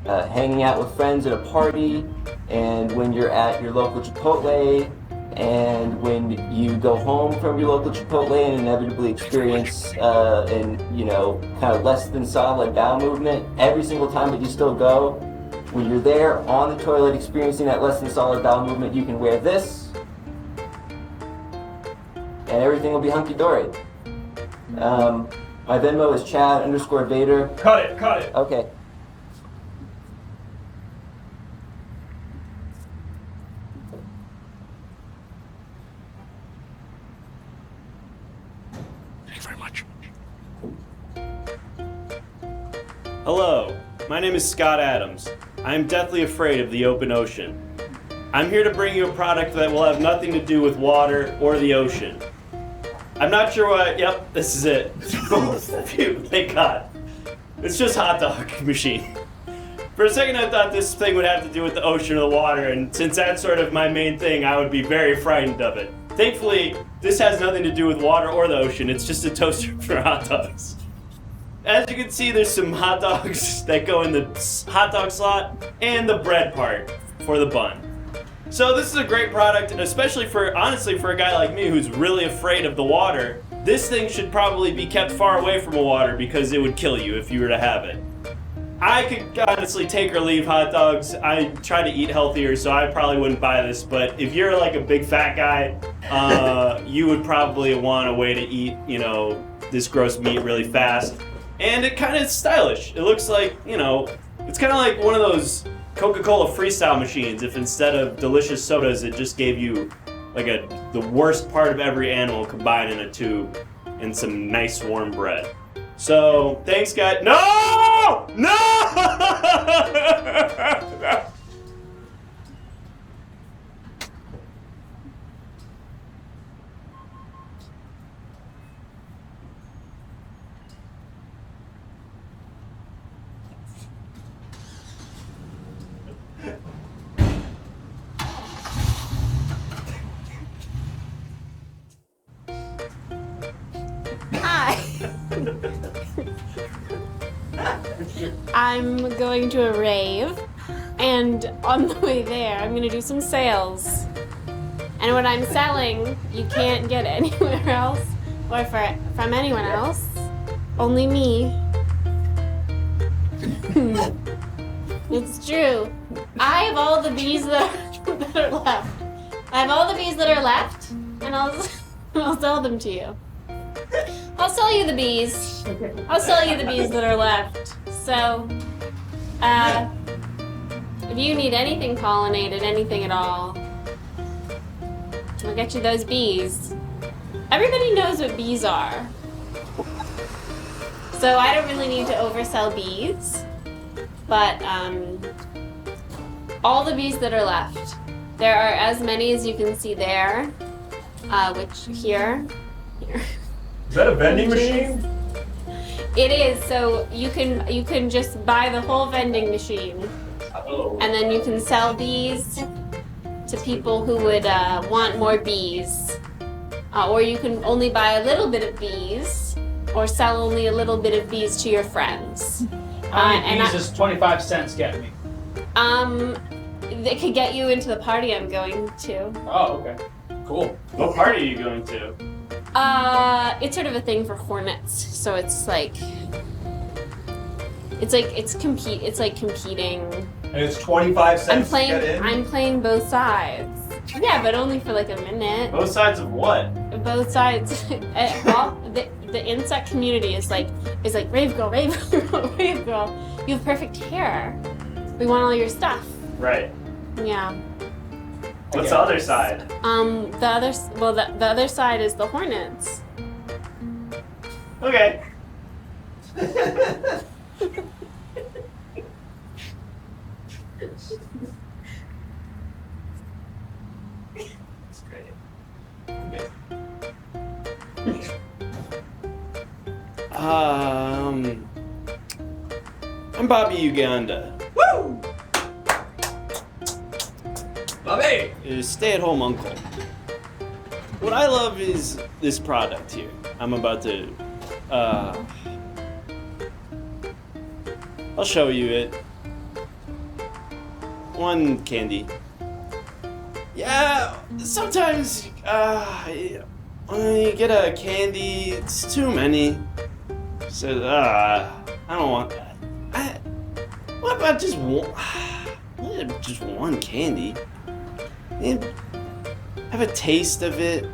hanging out with friends at a party and when you're at your local Chipotle and when you go home from your local Chipotle and inevitably experience kind of less than solid bowel movement every single time that you still go. When you're there on the toilet experiencing that less than solid bowel movement, you can wear this and everything will be hunky-dory. My Venmo is Chad_Vader. Cut it. Okay. Thanks very much. Hello, my name is Scott Adams. I am deathly afraid of the open ocean. I'm here to bring you a product that will have nothing to do with water or the ocean. I'm not sure what. Yep, this is it. Phew, thank God. It's just hot dog machine. For a second, I thought this thing would have to do with the ocean or the water, and since that's sort of my main thing, I would be very frightened of it. Thankfully, this has nothing to do with water or the ocean. It's just a toaster for hot dogs. As you can see, there's some hot dogs that go in the hot dog slot and the bread part for the bun. So this is a great product, and especially honestly for a guy like me who's really afraid of the water, this thing should probably be kept far away from the water because it would kill you if you were to have it. I could honestly take or leave hot dogs. I try to eat healthier, so I probably wouldn't buy this. But if you're like a big fat guy, you would probably want a way to eat, this gross meat really fast. And it kind of stylish. It looks like, it's kind of like one of those Coca-Cola freestyle machines. If instead of delicious sodas, it just gave you like the worst part of every animal combined in a tube and some nice warm bread. So, thanks, guys. No! No! Hi. I'm going to a rave, and on the way there, I'm going to do some sales. And what I'm selling, you can't get anywhere else or from anyone else. Only me. It's true. I have all the bees that are left. I have all the bees that are left, and I'll sell them to you. I'll sell you the bees. I'll sell you the bees that are left. So, if you need anything pollinated, anything at all, I'll get you those bees. Everybody knows what bees are. So I don't really need to oversell bees, but all the bees that are left. There are as many as you can see there, which here. Is that a vending machine? It is, so you can just buy the whole vending machine, and then you can sell these to people who would want more bees, or you can only buy a little bit of bees, or sell only a little bit of bees to your friends. How many bees does 25 cents get me? It could get you into the party I'm going to. Oh, okay. Cool. What party are you going to? It's sort of a thing for hornets, so it's like competing. And it's 25 cents to get in? I'm playing both sides. Yeah, but only for like a minute. Both sides of what? Both sides. The insect community is like rave girl, rave girl, rave girl. You have perfect hair. We want all your stuff. Right. Yeah. What's the other side? The other side is the hornets. Okay. That's great. I'm Bobby Uganda. Woo! Bobby! Stay-at-home uncle. What I love is this product here. I'm about to, I'll show you it. One candy. Yeah, sometimes, when you get a candy, it's too many. So, I don't want that. What about just one? Just one candy? Have a taste of it.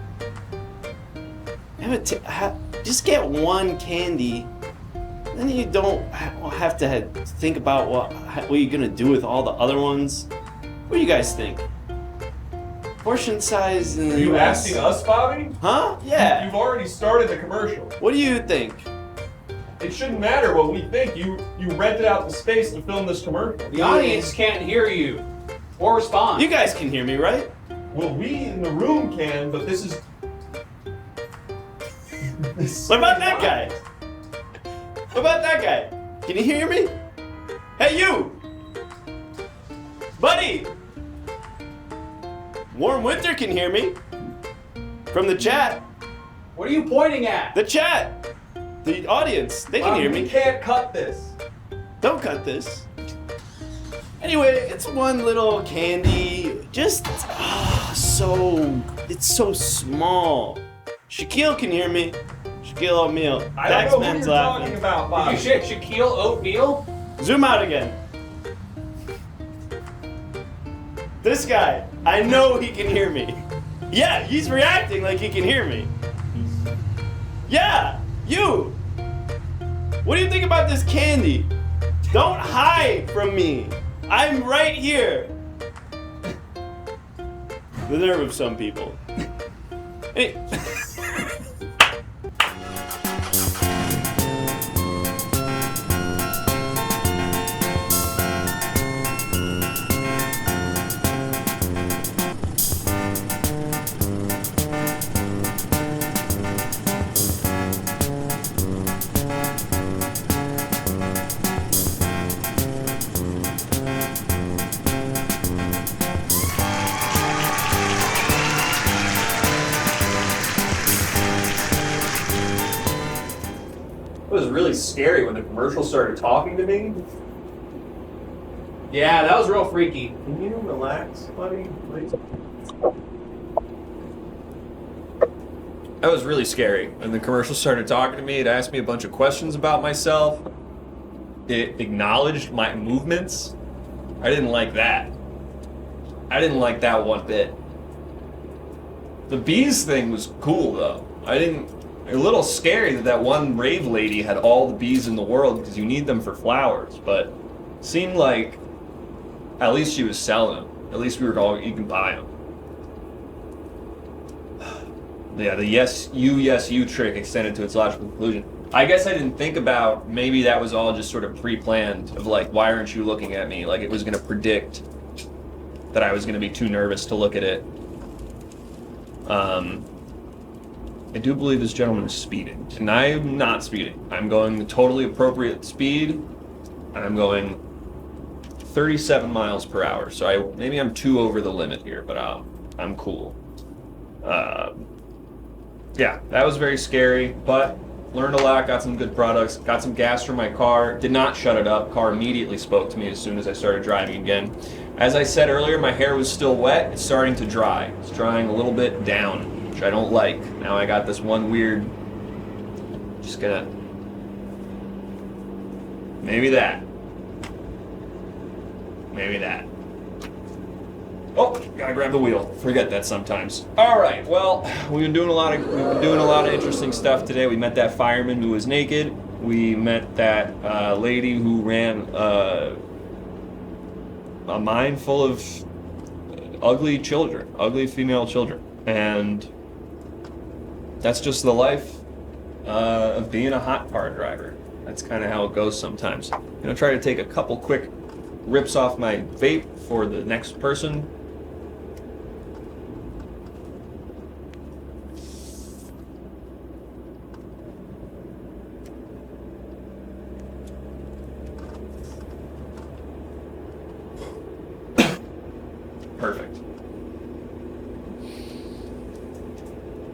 Just get one candy. Then you don't have to think about what you're gonna do with all the other ones. What do you guys think? Portion size in the Are you US? asking us, Bobby? Huh? Yeah. You've already started the commercial. What do you think? It shouldn't matter what we think. You rented out the space to film this commercial. The audience can't hear you or respond. You guys can hear me, right? Well, we in the room can, but this is... What about that guy? What about that guy? Can you hear me? Hey, you! Buddy! Warm Winter can hear me. From the chat. What are you pointing at? The chat! The audience, they can hear We me. can't cut this. Don't cut this. Anyway, it's one little candy. Just, it's so small. Shaquille can hear me. Shaquille O'Neal. I don't know who Daxman's you're laughing. talking about, Did Bobby. you shake Shaquille Oatmeal? Zoom out again. This guy, I know he can hear me. Yeah, he's reacting like he can hear me. Yeah, you. What do you think about this candy? Don't hide from me. I'm right here. The nerve of some people. Hey. It was really scary when the commercial started talking to me. Yeah, that was real freaky. Can you relax, buddy, please? That was really scary. When the commercial started talking to me, it asked me a bunch of questions about myself. It acknowledged my movements. I didn't like that. I didn't like that one bit. The bees thing was cool, though. A little scary that one rave lady had all the bees in the world because you need them for flowers, but it seemed like at least she was selling them. At least you can buy them. Yeah, the yes you trick extended to its logical conclusion. I guess I didn't think about maybe that was all just sort of pre-planned of like, why aren't you looking at me? Like it was going to predict that I was going to be too nervous to look at it. I do believe this gentleman is speeding, and I am not speeding. I'm going the totally appropriate speed, and I'm going 37 miles per hour. So maybe I'm 2 over the limit here, but I'm cool. Yeah, that was very scary, but learned a lot, got some good products, got some gas from my car, did not shut it up. Car immediately spoke to me as soon as I started driving again. As I said earlier, my hair was still wet. It's starting to dry. It's drying a little bit down, which I don't like. Now I got this one weird, just gonna, maybe that. Oh, gotta grab the wheel. Forget that sometimes. All right, well, we've been doing a lot of interesting stuff today. We met that fireman who was naked. We met that lady who ran a mine full of ugly female children, and that's just the life of being a hot car driver. That's kind of how it goes sometimes. I'm gonna try to take a couple quick rips off my vape for the next person. Perfect.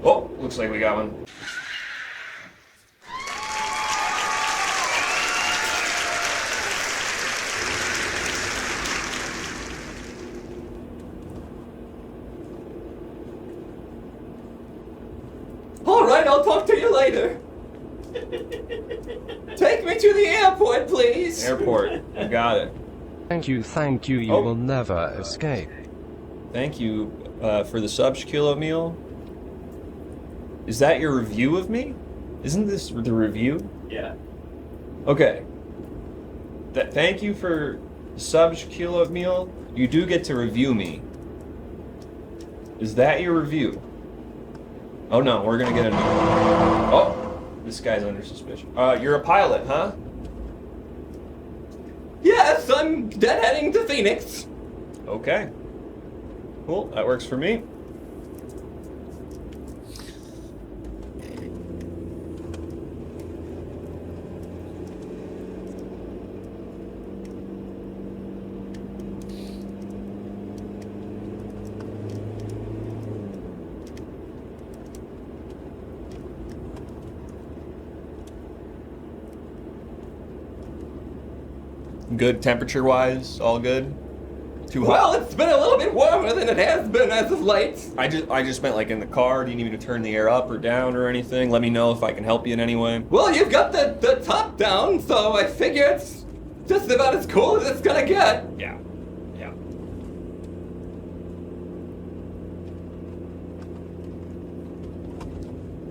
Oh, looks like we got one. All right, I'll talk to you later. Take me to the airport, please. Airport, you got it. Thank you, you will never escape. Thank you for the sub Shaquille O'Neal. Is that your review of me? Isn't this the review? Yeah. Okay. Thank you for sub Shaquille O'Neal. You do get to review me. Is that your review? Oh no, we're gonna get a new one. Oh, this guy's under suspicion. You're a pilot, huh? Yes, I'm deadheading to Phoenix. Okay. Cool, that works for me. Good temperature-wise, all good? Too hot? Well, it's been a little bit warmer than it has been as of late. I just meant like in the car. Do you need me to turn the air up or down or anything? Let me know if I can help you in any way. Well, you've got the top down, so I figure it's just about as cool as it's gonna get. Yeah. Yeah.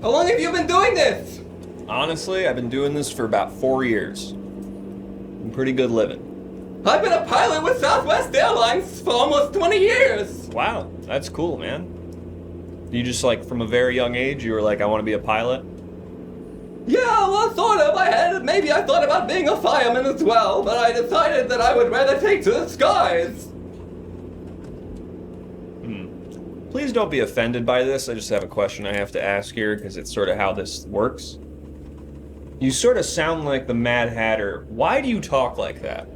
How long have you been doing this? Honestly, I've been doing this for about 4 years. Pretty good living. I've been a pilot with Southwest Airlines for almost 20 years. Wow, that's cool, man. You just like from a very young age, you were like, I want to be a pilot? Yeah, well, sort of. Maybe I thought about being a fireman as well, but I decided that I would rather take to the skies. Please don't be offended by this. I just have a question I have to ask here because it's sort of how this works. You sort of sound like the Mad Hatter. Why do you talk like that?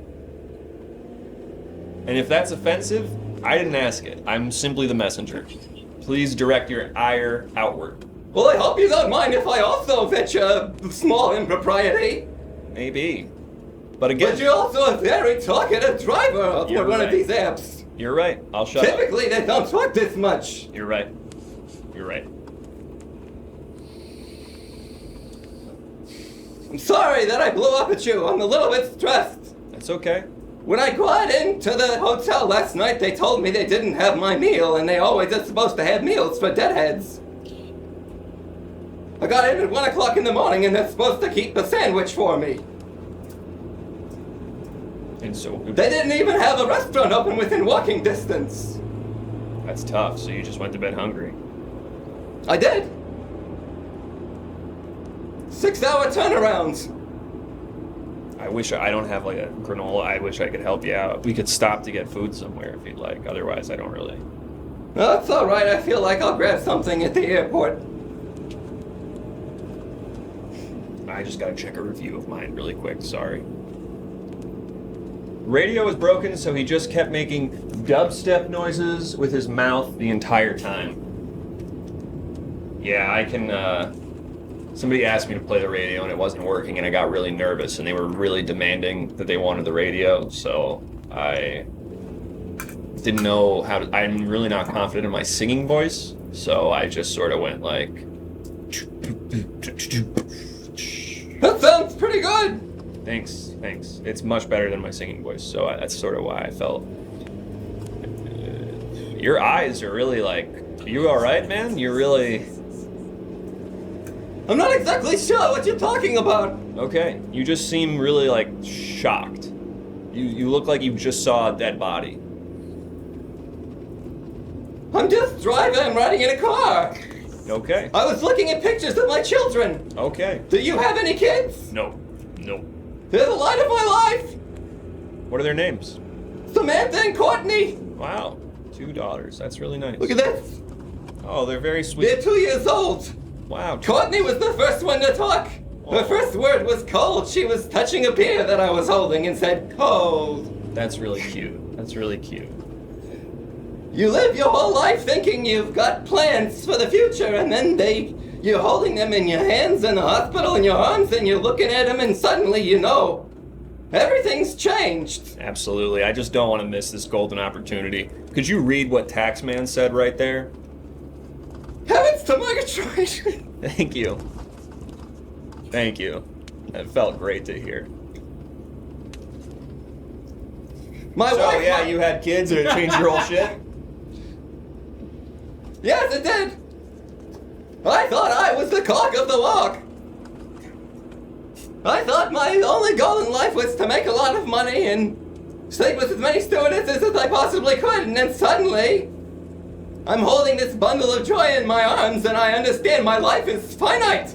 And if that's offensive, I didn't ask it. I'm simply the messenger. Please direct your ire outward. Well, I hope you don't mind if I also fetch a small impropriety. Maybe. But again, But you're also a very talkative driver for You're one of right. these apps. you're right. I'll shut up. Typically, they don't talk this much. You're right. You're right. I'm sorry that I blew up at you. I'm a little bit stressed. That's okay. When I got into the hotel last night, they told me they didn't have my meal, and they always are supposed to have meals for deadheads. I got in at 1 o'clock in the morning, and they're supposed to keep a sandwich for me. And so They didn't even have a restaurant open within walking distance. that's tough. So you just went to bed hungry. I did. 6-hour turnarounds. I wish I don't have like a granola. I wish I could help you out. We could stop to get food somewhere if you'd like. Otherwise, I don't really. No, that's all right. I feel like I'll grab something at the airport. I just gotta check a review of mine really quick. Sorry. Radio was broken, so he just kept making dubstep noises with his mouth the entire time. Yeah, I can. Somebody asked me to play the radio and it wasn't working, and I got really nervous, and they were really demanding that they wanted the radio, so I didn't know how to. I'm really not confident in my singing voice, so I just sort of went like. That sounds pretty good. Thanks. It's much better than my singing voice, so that's sort of why I felt. Your eyes are really like. You all right, man? You're really. I'm not exactly sure what you're talking about. Okay. You just seem really like shocked. You look like you just saw a dead body. I'm just driving and riding in a car. Okay. I was looking at pictures of my children. Okay. Do you have any kids? No. They're the light of my life. What are their names? Samantha and Courtney. Wow. 2 daughters. That's really nice. Look at this. Oh, they're very sweet. They're 2 years old. Wow. Courtney was the first one to talk. Her first word was cold. She was touching a beer that I was holding and said, cold. That's really cute. That's really cute. You live your whole life thinking you've got plans for the future, and then you're holding them in your hands in the hospital in your arms, and you're looking at them, and suddenly you know everything's changed. Absolutely. I just don't want to miss this golden opportunity. Could you read what Taxman said right there? Heavens to Murgatroyd! Thank you. Thank you. That felt great to hear. My wife. You had kids and it changed your whole shit? Yes, it did. I thought I was the cock of the walk. I thought my only goal in life was to make a lot of money and sleep with as many stewardesses as I possibly could, and then suddenly, I'm holding this bundle of joy in my arms, and I understand my life is finite.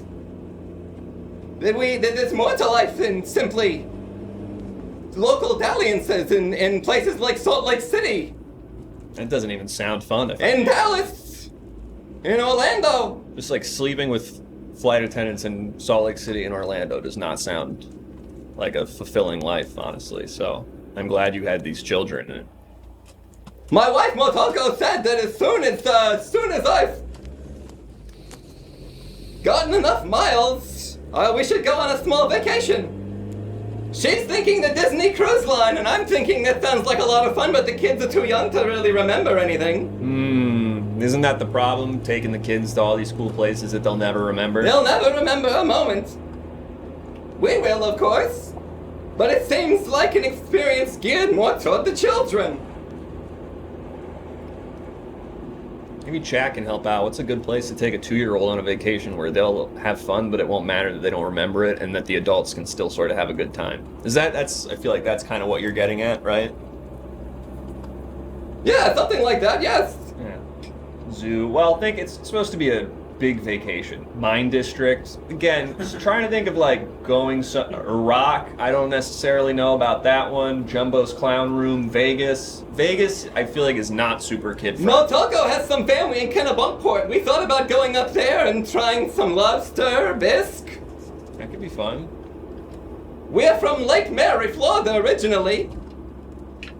That there's more to life than simply local dalliances in places like Salt Lake City, That doesn't even sound fun. in Dallas, in Orlando. Just like sleeping with flight attendants in Salt Lake City and Orlando does not sound like a fulfilling life, honestly. So I'm glad you had these children. My wife Motoko said that as soon as I've gotten enough miles, we should go on a small vacation. She's thinking the Disney Cruise Line, and I'm thinking that sounds like a lot of fun, but the kids are too young to really remember anything. Isn't that the problem? Taking the kids to all these cool places that they'll never remember? They'll never remember a moment. We will, of course. but it seems like an experience geared more toward the children. Maybe Chat can help out. What's a good place to take a 2-year-old on a vacation where they'll have fun, but it won't matter that they don't remember it, and that the adults can still sort of have a good time? That's I feel like that's kind of what you're getting at, right? Yeah, something like that, yes. Yeah. Zoo. Well, think it's supposed to be a big vacation. Mine district. Again, just trying to think of like going Iraq. I don't necessarily know about that one. Jumbo's Clown Room. Vegas. Vegas, I feel like is not super kid friendly. Motogo has some family in Kennebunkport. We thought about going up there and trying some lobster bisque. That could be fun. We're from Lake Mary, Florida originally.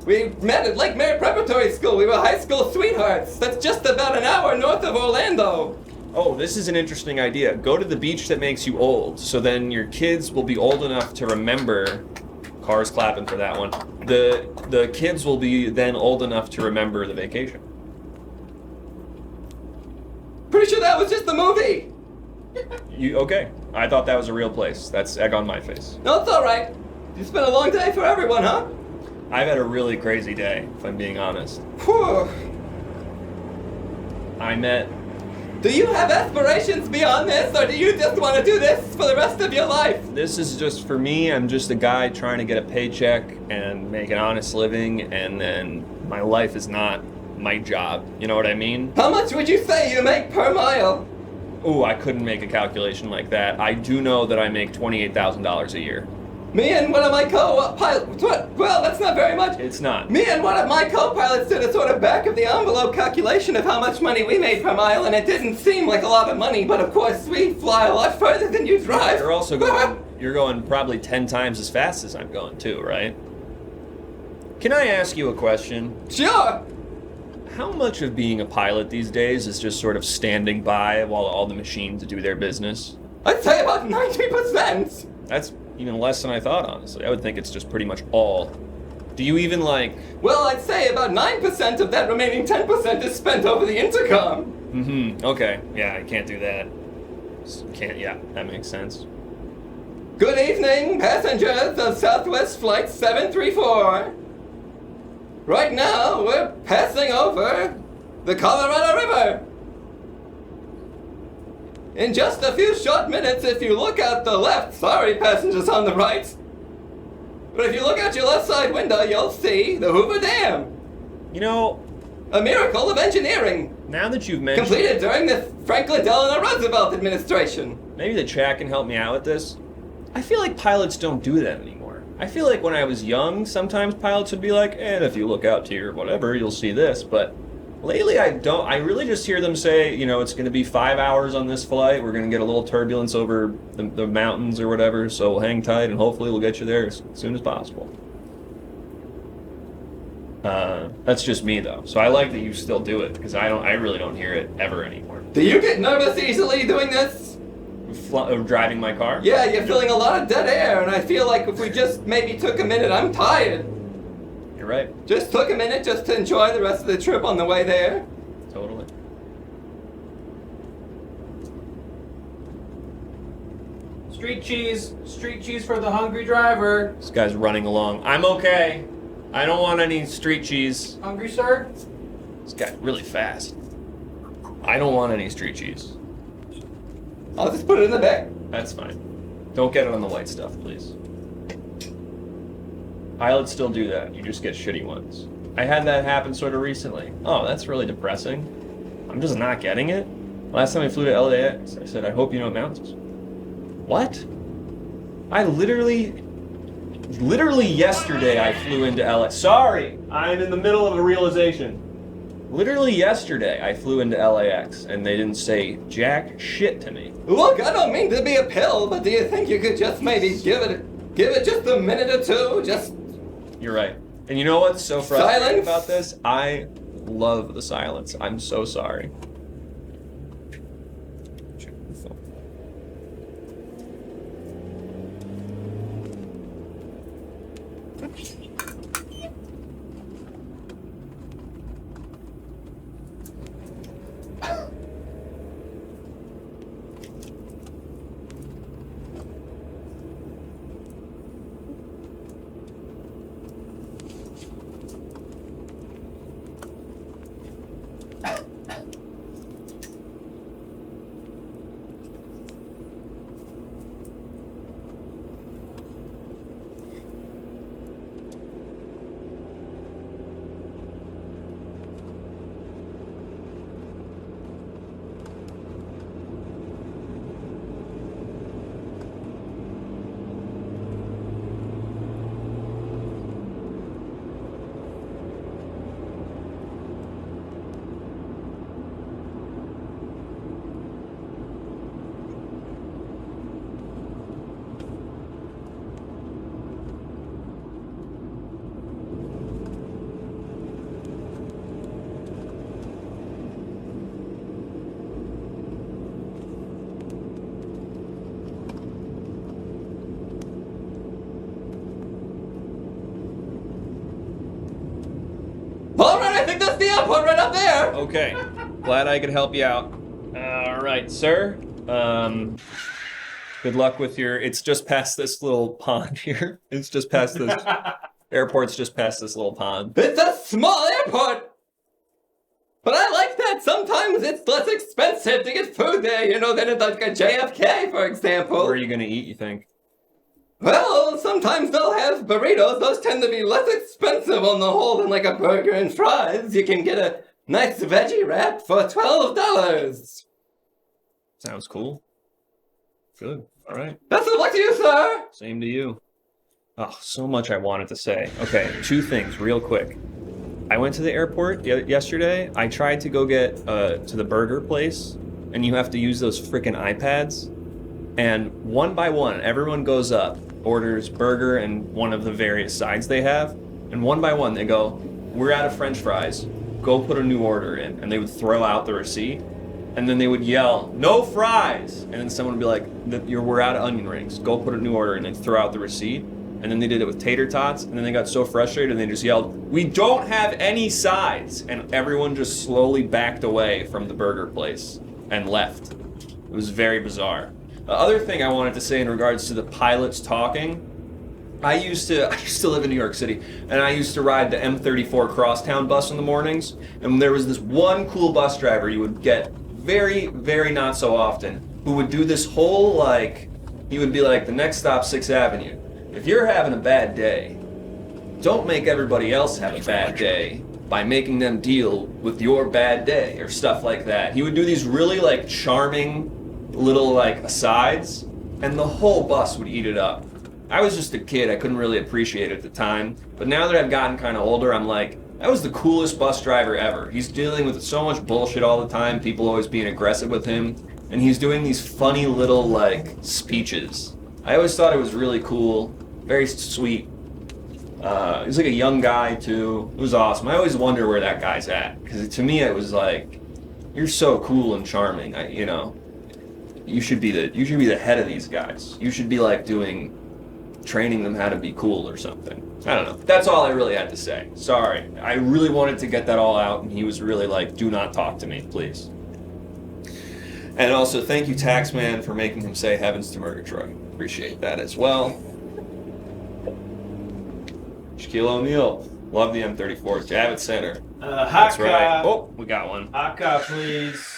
We met at Lake Mary Preparatory School. We were high school sweethearts. That's just about an hour north of Orlando. Oh, this is an interesting idea. Go to the beach that makes you old, so then your kids will be old enough to remember. Cars clapping for that one. The kids will be then old enough to remember the vacation. Pretty sure that was just the movie. Okay? I thought that was a real place. That's egg on my face. No, it's all right. It's been a long day for everyone, huh? I've had a really crazy day, if I'm being honest. Whew. Do you have aspirations beyond this, or do you just want to do this for the rest of your life? This is just for me. I'm just a guy trying to get a paycheck and make an honest living, and then my life is not my job. You know what I mean? How much would you say you make per mile? Ooh, I couldn't make a calculation like that. I do know that I make $28,000 a year. Me and one of my co-pilots, well, that's not very much. It's not. Me and one of my co-pilots did a sort of back-of-the-envelope calculation of how much money we made per mile, and it didn't seem like a lot of money, but of course, we fly a lot further than you drive. You're also going probably 10 times as fast as I'm going too, right? Can I ask you a question? Sure. How much of being a pilot these days is just sort of standing by while all the machines do their business? I'd say about 90%. That's even less than I thought, honestly. I would think it's just pretty much all. Do you even like... Well, I'd say about 9% of that remaining 10% is spent over the intercom. Mm-hmm. Okay. Yeah, I can't do that. Yeah, that makes sense. Good evening, passengers of Southwest Flight 734. Right now, we're passing over the Colorado River. In just a few short minutes, if you look out the left, sorry passengers on the right, but if you look out your left side window, you'll see the Hoover Dam. You know, a miracle of engineering. Now that you've mentioned... Completed during the Franklin Delano Roosevelt administration. Maybe the chat can help me out with this. I feel like pilots don't do that anymore. I feel like when I was young, sometimes pilots would be like, and if you look out to your whatever, you'll see this, but... Lately, I really just hear them say, you know, it's going to be 5 hours on this flight. We're going to get a little turbulence over the mountains or whatever, so we'll hang tight and hopefully we'll get you there as soon as possible. That's just me, though. So I like that you still do it, because I really don't hear it ever anymore. Do you get nervous easily doing this? Driving my car? Yeah, you're feeling a lot of dead air, and I feel like if we just maybe took a minute, I'm tired. You're right. Just took a minute just to enjoy the rest of the trip on the way there. Totally. Street cheese for the hungry driver. This guy's running along. I'm okay. I don't want any street cheese. Hungry, sir? This guy's really fast. I don't want any street cheese. I'll just put it in the back. That's fine. Don't get it on the white stuff, please. Pilots still do that. You just get shitty ones. I had that happen sort of recently. Oh, that's really depressing. I'm just not getting it. Last time I flew to LAX, I said, I hope you know it mountains. What? I literally yesterday I flew into LAX. Sorry, I'm in the middle of a realization. Literally yesterday I flew into LAX and they didn't say jack shit to me. Look, I don't mean to be a pill, but do you think you could just maybe give it just a minute or two? Just... You're right. And you know what's so frustrating about this? I love the silence. I'm so sorry. Alright, I think that's the airport right up there! Okay. Glad I could help you out. All right, sir. Good luck with your. It's just past this little pond here. It's just past this. Airport's just past this little pond. It's a small airport! But I like that sometimes it's less expensive to get food there, you know, than at like a JFK, for example. Where are you gonna eat, you think? Well, sometimes they'll have burritos. Those tend to be less expensive on the whole than like a burger and fries. You can get a nice veggie wrap for $12. Sounds cool. Good. All right. Best of luck to you, sir! Same to you. Oh, so much I wanted to say. Okay, 2 things real quick. I went to the airport yesterday. I tried to go get to the burger place, and you have to use those frickin' iPads. And one by one, everyone goes up, orders burger and one of the various sides they have. And one by one, they go, "We're out of French fries. Go put a new order in." And they would throw out the receipt. And then they would yell, "No fries!" And then someone would be like, "We're out of onion rings. Go put a new order in," and they'd throw out the receipt. And then they did it with tater tots, and then they got so frustrated and they just yelled, "We don't have any sides!" And everyone just slowly backed away from the burger place and left. It was very bizarre. The other thing I wanted to say in regards to the pilots talking, I used to live in New York City, and I used to ride the M34 crosstown bus in the mornings, and there was this one cool bus driver you would get very, very not so often, who would do this whole, like, he would be like, "The next stop, 6th Avenue. If you're having a bad day, don't make everybody else have a bad day by making them deal with your bad day," or stuff like that. He would do these really, like, charming little, like, asides, and the whole bus would eat it up. I was just a kid, I couldn't really appreciate it at the time, but now that I've gotten kind of older, I'm like, that was the coolest bus driver ever. He's dealing with so much bullshit all the time, people always being aggressive with him, and he's doing these funny little, like, speeches. I always thought it was really cool, very sweet. He's like a young guy too. It was awesome. I always wonder where that guy's at, because to me it was like, you're so cool and charming. You know, you should be the head of these guys. You should be like training them how to be cool or something. I don't know. That's all I really had to say. Sorry. I really wanted to get that all out, and he was really like, "Do not talk to me, please." And also, thank you, Taxman, for making him say "Heavens to Murgatroyd." Appreciate that as well. Shaquille O'Neal. Love the M34. Javits Center. That's right. Oh, we got one. Haka, please.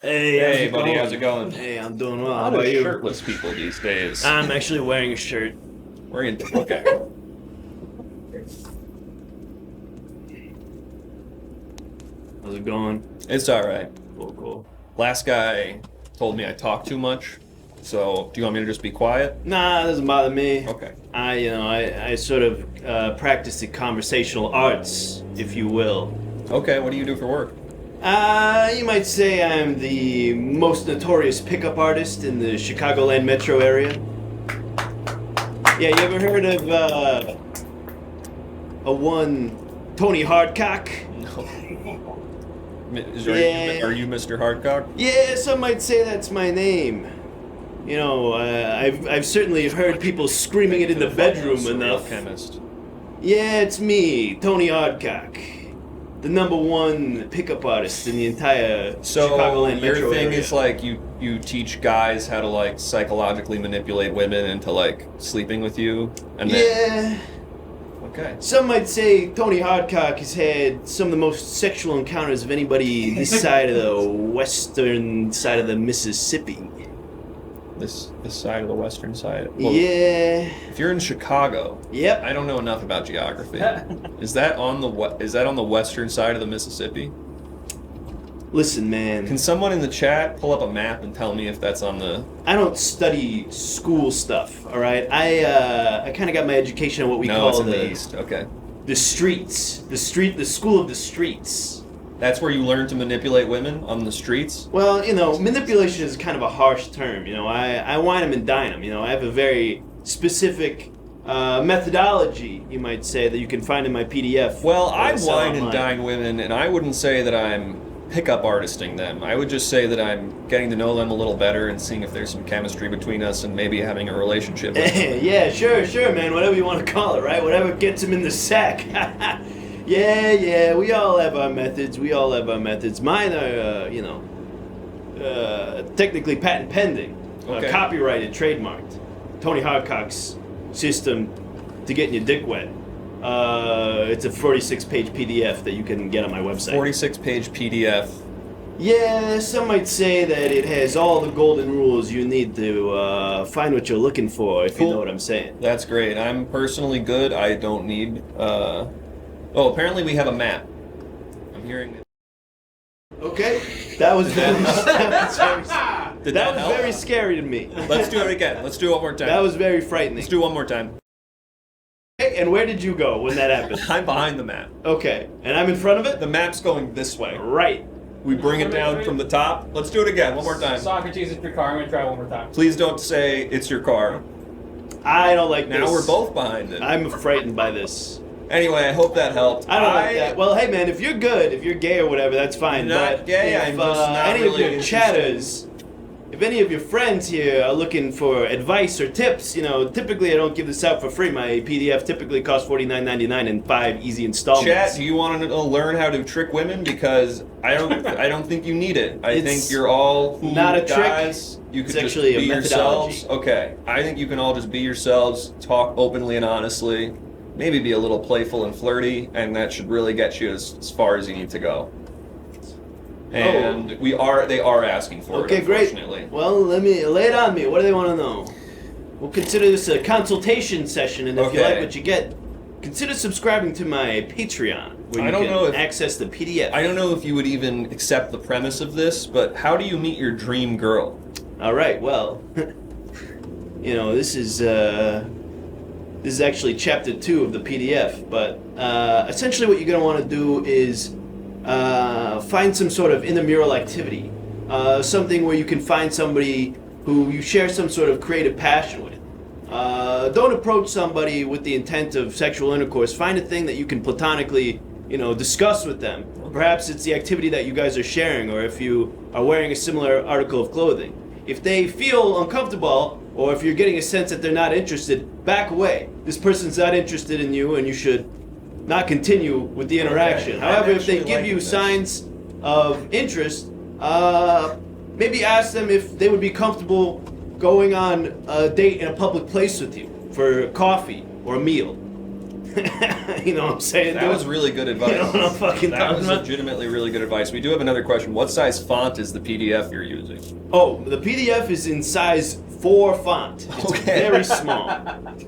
Hey, Hey, buddy, how's it going? Hey, I'm doing well. A How lot about of you? shirtless people these days. I'm actually wearing a shirt. We're in. Okay. How's it going? It's all right. Cool. Last guy told me I talk too much. So, do you want me to just be quiet? Nah, it doesn't bother me. Okay. I sort of practice the conversational arts, if you will. Okay, what do you do for work? You might say I'm the most notorious pickup artist in the Chicagoland metro area. Yeah, you ever heard of a one Tony Hardcock? No. Yeah. Are you Mr. Hardcock? Yeah, some might say that's my name. You know, I've certainly heard people screaming it in the bedroom enough. Chemist. Yeah, it's me, Tony Hardcock, the #1 pickup artist in the entire So Chicagoland your metro thing area. is like you teach guys how to like psychologically manipulate women into like sleeping with you, and then Yeah. okay. Some might say Tony Hardcock has had some of the most sexual encounters of anybody this side of the western side of the Mississippi. This side of the western side. Well, Yeah. If you're in Chicago, Yep. I don't know enough about geography. Is that on the western side of the Mississippi? Listen, man. Can someone in the chat pull up a map and tell me if that's on the? I don't study school stuff, all right? I kind of got my education on what we No, call it's in the east. Okay. the streets. The school of the streets. That's where you learn to manipulate women on the streets? Well, you know, manipulation is kind of a harsh term. You know, I wine them and dine them. You know, I have a very specific methodology, you might say, that you can find in my PDF. Well, I sell wine and online. dine women, and I wouldn't say that I'm pickup artisting them. I would just say that I'm getting to know them a little better and seeing if there's some chemistry between us and maybe having a relationship. Yeah, sure, man. Whatever you want to call it, right? Whatever gets him in the sack. Yeah. We all have our methods. Mine are, technically patent pending, Okay. copyrighted, trademarked. Tony Hardcock's system to getting your dick wet. It's a 46-page PDF that you can get on my website. 46-page PDF. Yeah, some might say that it has all the golden rules you need to find what you're looking for, if you know what I'm saying. That's great. I'm personally good. I don't need... Oh, apparently we have a map. I'm hearing... Okay, that was very, Did that help? very scary to me. Let's do it again. Let's do it one more time. That was very frightening. Let's do it one more time. Okay, and where did you go when that happened? I'm behind the map. Okay, and I'm in front of it? The map's going this way. Right. We bring it down from the top. Let's do it again. One more time. Socrates, it's your car. I'm gonna try one more time. Please don't say it's your car. I don't like this. Now we're both behind it. I'm frightened by this. Anyway, I hope that helped. I don't like that. Well, hey man, if you're good, if you're gay or whatever, that's fine. I'm not but gay, if I'm just not any really of your interested. chatters, if any of your friends here are looking for advice or tips, typically I don't give this out for free. My PDF typically costs $49.99 in 5 easy installments. Chat, do you want to learn how to trick women? Because I don't think you need it. I think you're all not a trick. guys. You It's could actually just a be methodology. yourselves. Okay, I think you can all just be yourselves, talk openly and honestly, maybe be a little playful and flirty, and that should really get you as far as you need to go. And they are asking for Okay, it, great. unfortunately. Well, let me lay it on me. What do they want to know? We'll consider this a consultation session, and if you Okay. like what you get, consider subscribing to my Patreon, where I you don't can know if- access the PDF. I don't know if you would even accept the premise of this, but how do you meet your dream girl? All right. Well, this is actually chapter 2 of the PDF. But essentially, what you're gonna want to do is find some sort of intramural activity, something where you can find somebody who you share some sort of creative passion with. Don't approach somebody with the intent of sexual intercourse. Find a thing that you can platonically, discuss with them. Perhaps it's the activity that you guys are sharing, or if you are wearing a similar article of clothing. If they feel uncomfortable, or if you're getting a sense that they're not interested, back away. This person's not interested in you, and you should not continue with the interaction. Okay. However, I'm if they actually give liking you this. signs of interest, maybe ask them if they would be comfortable going on a date in a public place with you for coffee or a meal. You know what I'm saying? That dude? was really good advice. You know what I'm fucking That talking was about? legitimately really good advice. We do have another question. What size font is the PDF you're using? Oh, the PDF is in size 4 font. It's Okay. very small.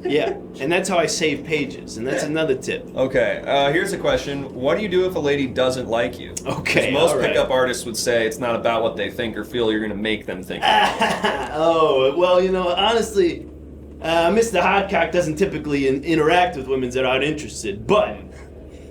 Yeah, and that's how I save pages, and that's another tip. Okay, here's a question. What do you do if a lady doesn't like you? Okay, 'Cause most all right. pickup artists would say it's not about what they think or feel, you're going to make them think. Oh, well, honestly, Mr. Hardcock doesn't typically interact with women that aren't interested, but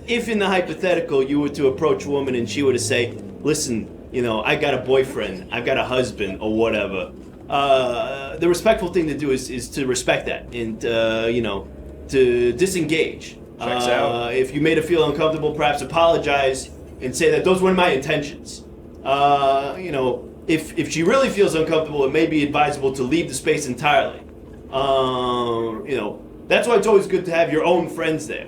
if in the hypothetical you were to approach a woman and she were to say, listen, I got a boyfriend, I've got a husband, or whatever, the respectful thing to do is to respect that and, to disengage. Checks out. If you made her feel uncomfortable, perhaps apologize and say that those weren't my intentions. If she really feels uncomfortable, it may be advisable to leave the space entirely. That's why it's always good to have your own friends there.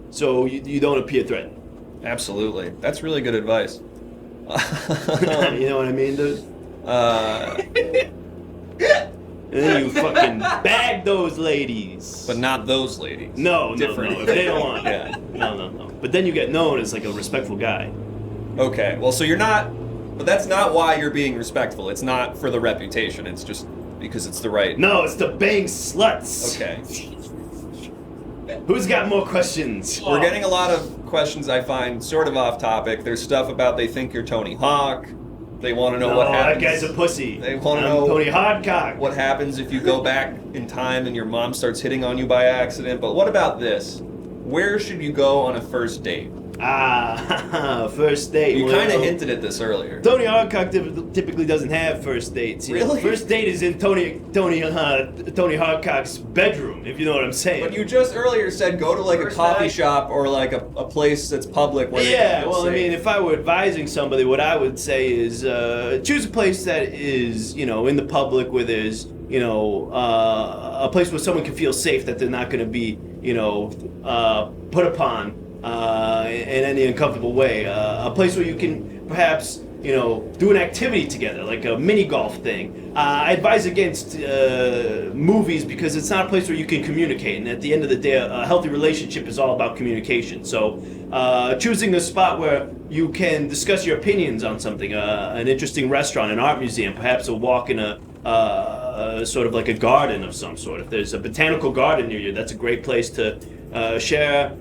So you don't appear threatened. Absolutely. That's really good advice. You know what I mean, dude? And then you fucking bag those ladies. But not those ladies. No, Different. if they don't want it. Yeah. No. But then you get known as like a respectful guy. Okay, well, so you're not... But that's not why you're being respectful. It's not for the reputation. It's just because it's the right... No, it's to bang sluts. Okay. Who's got more questions? We're getting a lot of questions I find sort of off topic. There's stuff about they think you're Tony Hawk. They want to know what happens. That guy's a pussy. They want to I'm know Tony Hardcock. what happens if you go back in time and your mom starts hitting on you by accident. But what about this? Where should you go on a first date? First date. You Well, kind of hinted at this earlier. Tony Hawkcock typically doesn't have first dates. Really? First date is in Tony Hawkcock's bedroom, if you know what I'm saying. But you just earlier said go to like a First coffee night. shop or like a place that's public where they can Yeah, feel well, I safe. mean, if I were advising somebody, what I would say is choose a place that is, in the public where there's, a place where someone can feel safe, that they're not going to be, put upon in any uncomfortable way. A place where you can perhaps, do an activity together, like a mini golf thing. I advise against movies because it's not a place where you can communicate. And at the end of the day, a healthy relationship is all about communication. So choosing a spot where you can discuss your opinions on something, an interesting restaurant, an art museum, perhaps a walk in a sort of like a garden of some sort. If there's a botanical garden near you, that's a great place to share,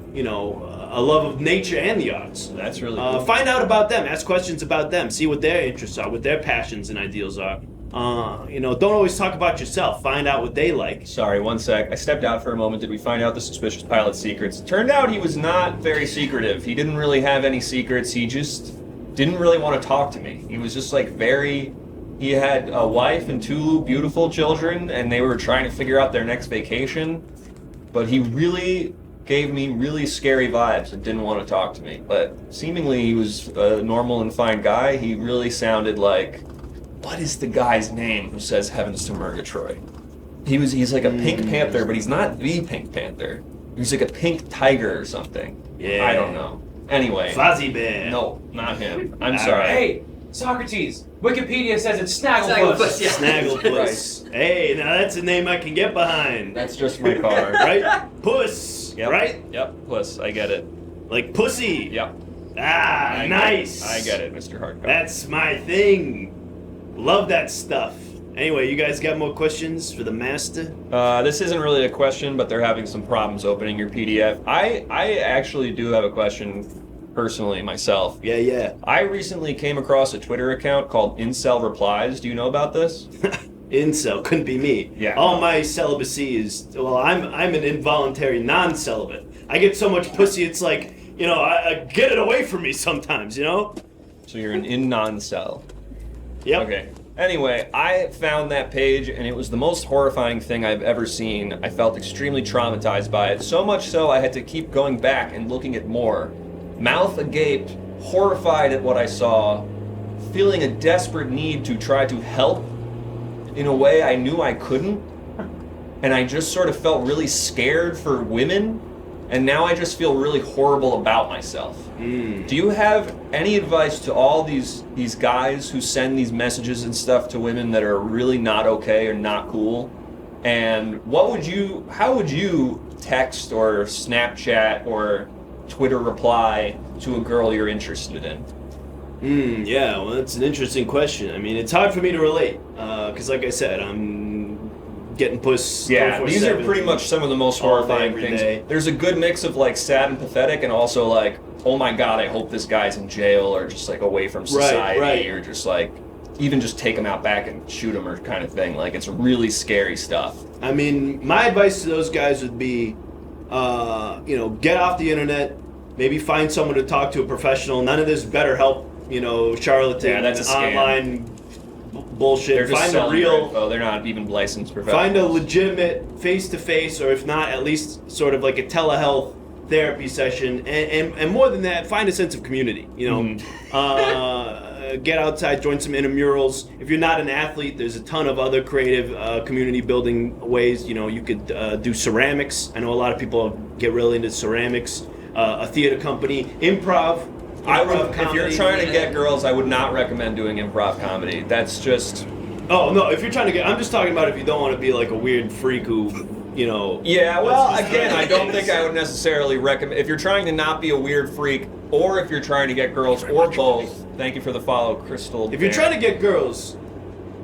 a love of nature and the arts. That's really cool. Find out about them, ask questions about them, see what their interests are, what their passions and ideals are. Don't always talk about yourself. Find out what they like. Sorry, one sec. I stepped out for a moment. Did we find out the suspicious pilot's secrets? Turned out he was not very secretive. He didn't really have any secrets. He just didn't really want to talk to me. He was just like he had a wife and two beautiful children, and they were trying to figure out their next vacation. But he really gave me really scary vibes and didn't want to talk to me. But seemingly he was a normal and fine guy. He really sounded like, what is the guy's name who says heavens to Murgatroyd? He's like a Pink Panther, but he's not the Pink Panther. He's like a pink tiger or something. Yeah. I don't know. Anyway. Fozzie Bear. No, not him. I'm sorry. Hey, Socrates. Wikipedia says it's Snagglepuss. Snagglepuss, yeah. Snagglepuss. Hey, now that's a name I can get behind. That's just my car. Right? Puss. Yep. Right? Yep. Puss. I get it. Like pussy. Yep. Ah, I nice. get it, Mr. Hardcock. That's my thing. Love that stuff. Anyway, you guys got more questions for the master? This isn't really a question, but they're having some problems opening your PDF. I actually do have a question personally myself. Yeah. I recently came across a Twitter account called Incel Replies. Do you know about this? Incel couldn't be me. Yeah. All my celibacy is, well, I'm an involuntary non-celibate. I get so much pussy, it's like, I get it away from me sometimes, So you're an in-non-cell. Yep. Okay. Anyway, I found that page and it was the most horrifying thing I've ever seen. I felt extremely traumatized by it. So much so I had to keep going back and looking at more. Mouth agape, horrified at what I saw, feeling a desperate need to try to help in a way I knew I couldn't. And I just sort of felt really scared for women. And now I just feel really horrible about myself. Do you have any advice to all these guys who send these messages and stuff to women that are really not okay or not cool? And how would you text or Snapchat or Twitter reply to a girl you're interested in? Yeah, well, that's an interesting question. I mean, it's hard for me to relate, because like I said, I'm getting puss. Yeah, these are 24/7, pretty much some of the most all day, horrifying every things. day. There's a good mix of like sad and pathetic, and also like, oh my god, I hope this guy's in jail or just like away from society, right. or just like even just take him out back and shoot him or kind of thing. Like it's really scary stuff. I mean, my advice to those guys would be, get off the internet, maybe find someone to talk to, a professional. None of this BetterHelp, charlatan, Yeah, that's a scam. online bullshit. They're just Find a selling your real, info. They're not even licensed professionals. find a legitimate face-to-face, or if not, at least sort of like a telehealth therapy session, and more than that, find a sense of community. Get outside, join some intramurals. If you're not an athlete, there's a ton of other creative community building ways. You could do ceramics. I know a lot of people get really into ceramics. A theater company, improv. If you're trying to get girls, I would not recommend doing improv comedy. That's just. Oh no! If you're trying to get, I'm just talking about if you don't want to be like a weird freak who, Yeah, well, Let's just again, try I to don't get think this. I would necessarily recommend. If you're trying to not be a weird freak, or if you're trying to get girls, or both. Thank you for the follow, Crystal. If you're trying to get girls,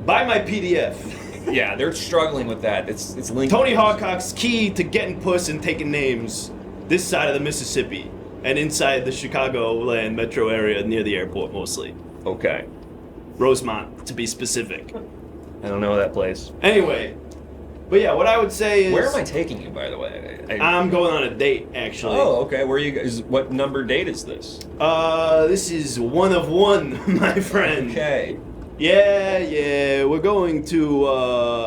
buy my PDF. Yeah, they're struggling with that. It's linked. Tony Hawkcock's Key to Getting Puss and Taking Names, this side of the Mississippi, and inside the Chicagoland metro area near the airport mostly. Okay. Rosemont, to be specific. I don't know that place. Anyway, But yeah, what I would say is... Where am I taking you, by the way? I'm going on a date, actually. Oh, okay. Where are you guys? What number date is this? This is 1 of 1, my friend. Okay. Yeah, we're going to,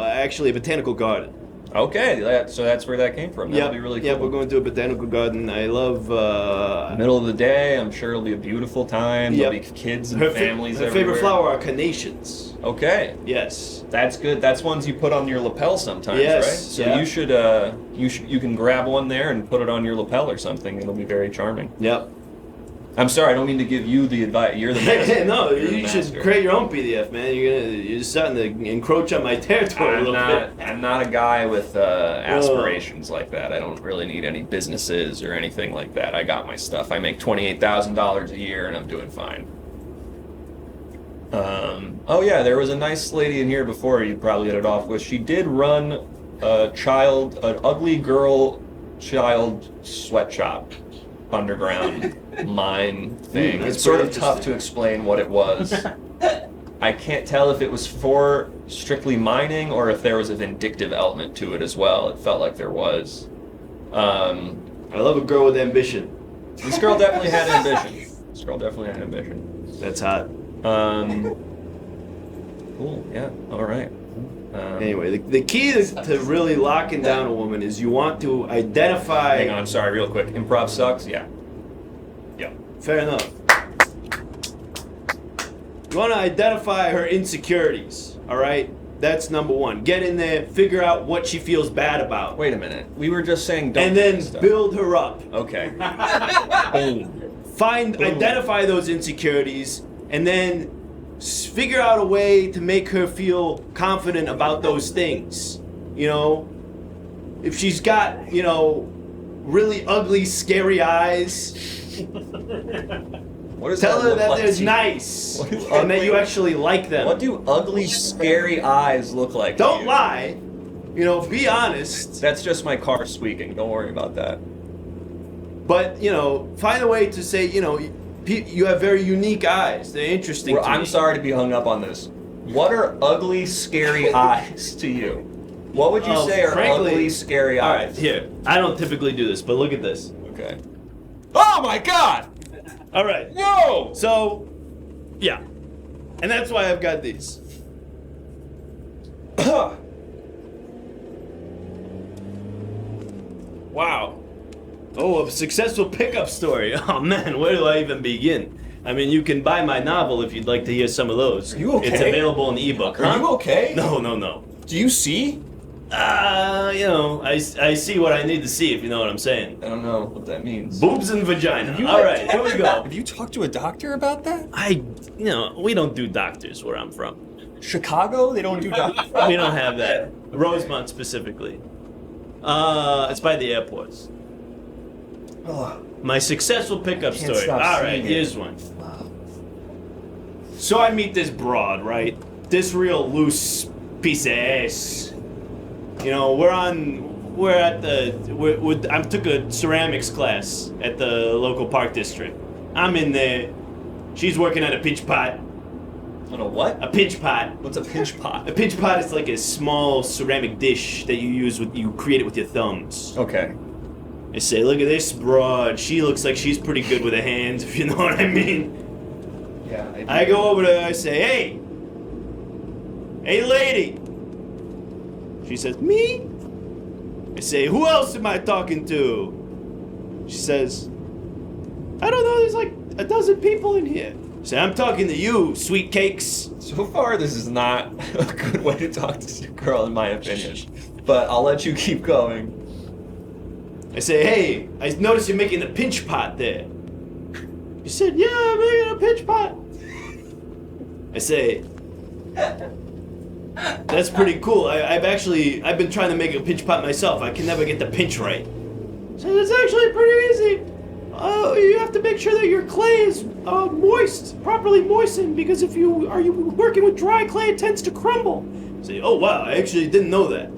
actually a botanical garden. Okay, so that's where that came from. That'll be really cool. Yeah, we're going to a botanical garden. I love, Middle of the day, I'm sure it'll be a beautiful time. There'll be kids and families her everywhere. favorite flower are carnations. Okay. Yes. That's good. That's ones you put on your lapel sometimes, Yes, right? So yeah. you can grab one there and put it on your lapel or something. It'll be very charming. Yep. I'm sorry, I don't mean to give you the advice. You're the master. No, You're the you should master. create your own PDF, man. You're starting to encroach on my territory a little bit. I'm not a guy with aspirations like that. I don't really need any businesses or anything like that. I got my stuff. I make $28,000 a year and I'm doing fine. Oh yeah, there was a nice lady in here before you probably hit it off with. She did run an ugly girl child sweatshop underground mine thing. That's It's sort of pretty tough to explain what it was. I can't tell if it was for strictly mining or if there was a vindictive element to it as well. It felt like there was. I love a girl with ambition. This girl definitely had ambition. That's hot. Cool, yeah, alright. Anyway, the key to really locking down a woman is you want to identify... Hang on, sorry, real quick. Improv sucks? Yeah. Yeah. Fair enough. You want to identify her insecurities, all right? That's number one. Get in there, figure out what she feels bad about. Wait a minute. We were just saying don't And then stuff. build her up. Okay. Boom. Identify those insecurities, and then figure out a way to make her feel confident about those things. You know, if she's got, really ugly, scary eyes, What does tell her look that like they're to you? nice What is and that ugly? you actually like them. What do ugly, scary eyes look like? to Don't you? lie. Be honest. That's just my car squeaking. Don't worry about that. But, find a way to say, you have very unique eyes. They're interesting to me. I'm sorry to be hung up on this. What are ugly, scary eyes to you? What would you say are frankly- ugly, scary All right, eyes? here. I don't typically do this, but look at this. Okay. Oh my god! All right. Whoa! So, yeah. And that's why I've got these. Wow. Oh, a successful pickup story. Oh man, where do I even begin? I mean, you can buy my novel if you'd like to hear some of those. Are you okay? It's available in ebook. Are you okay? No. Do you see? I see what I need to see, if you know what I'm saying. I don't know what that means. Boobs and vagina. All right, here we go. Have you talked to a doctor about that? We don't do doctors where I'm from. Chicago? They don't do doctors. We don't have that. Rosemont specifically. It's by the airports. My successful pickup Can't story. stop All right, seeing it. here's one. So I meet this broad, right? This real loose piece of ass. I took a ceramics class at the local park district. I'm in there. She's working at a pinch pot. On a what? A pinch pot. What's a pinch pot? A pinch pot is like a small ceramic dish that you create it with your thumbs. Okay. I say, look at this broad. She looks like she's pretty good with her hands, if you know what I mean. Yeah. I go over to her, I say, hey lady. She says, me? I say, who else am I talking to? She says, I don't know, there's like a dozen people in here. I say, I'm talking to you, sweet cakes. So far, this is not a good way to talk to a girl, in my opinion. But I'll let you keep going. I say, hey, I noticed you're making a pinch pot there. She said, yeah, I'm making a pinch pot. I say, that's pretty cool. I've been trying to make a pinch pot myself. I can never get the pinch right. So it's actually pretty easy. You have to make sure that your clay is properly moistened, because if you are working with dry clay, it tends to crumble. Say, oh wow, I actually didn't know that.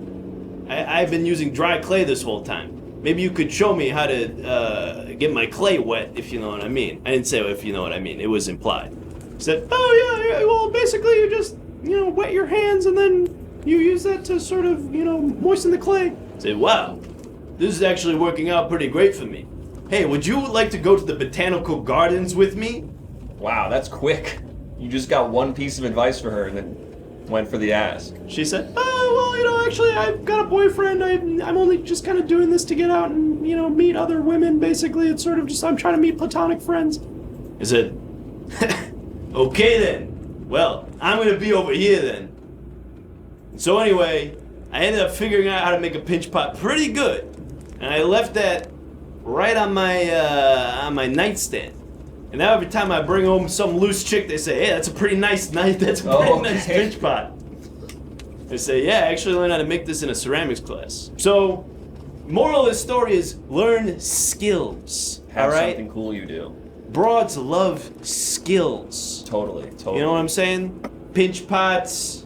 I've been using dry clay this whole time. Maybe you could show me how to get my clay wet, if you know what I mean. I didn't say if you know what I mean. It was implied. He said, oh yeah, well basically you just wet your hands and then you use that to sort of, moisten the clay. Say, wow, this is actually working out pretty great for me. Hey, would you like to go to the botanical gardens with me? Wow, that's quick. You just got one piece of advice for her and then went for the ask. She said, oh, well, actually, I've got a boyfriend. I'm only just kind of doing this to get out and, meet other women, basically. It's sort of just, I'm trying to meet platonic friends. I said, okay then. Well, I'm going to be over here then. So anyway, I ended up figuring out how to make a pinch pot pretty good. And I left that right on my nightstand. And now every time I bring home some loose chick, they say, hey, that's a pretty nice nice pinch pot. They say, yeah, I actually learned how to make this in a ceramics class. So, moral of the story is learn skills. Have all right? something cool you do. Broads love skills. Totally. You know what I'm saying? Pinch pots,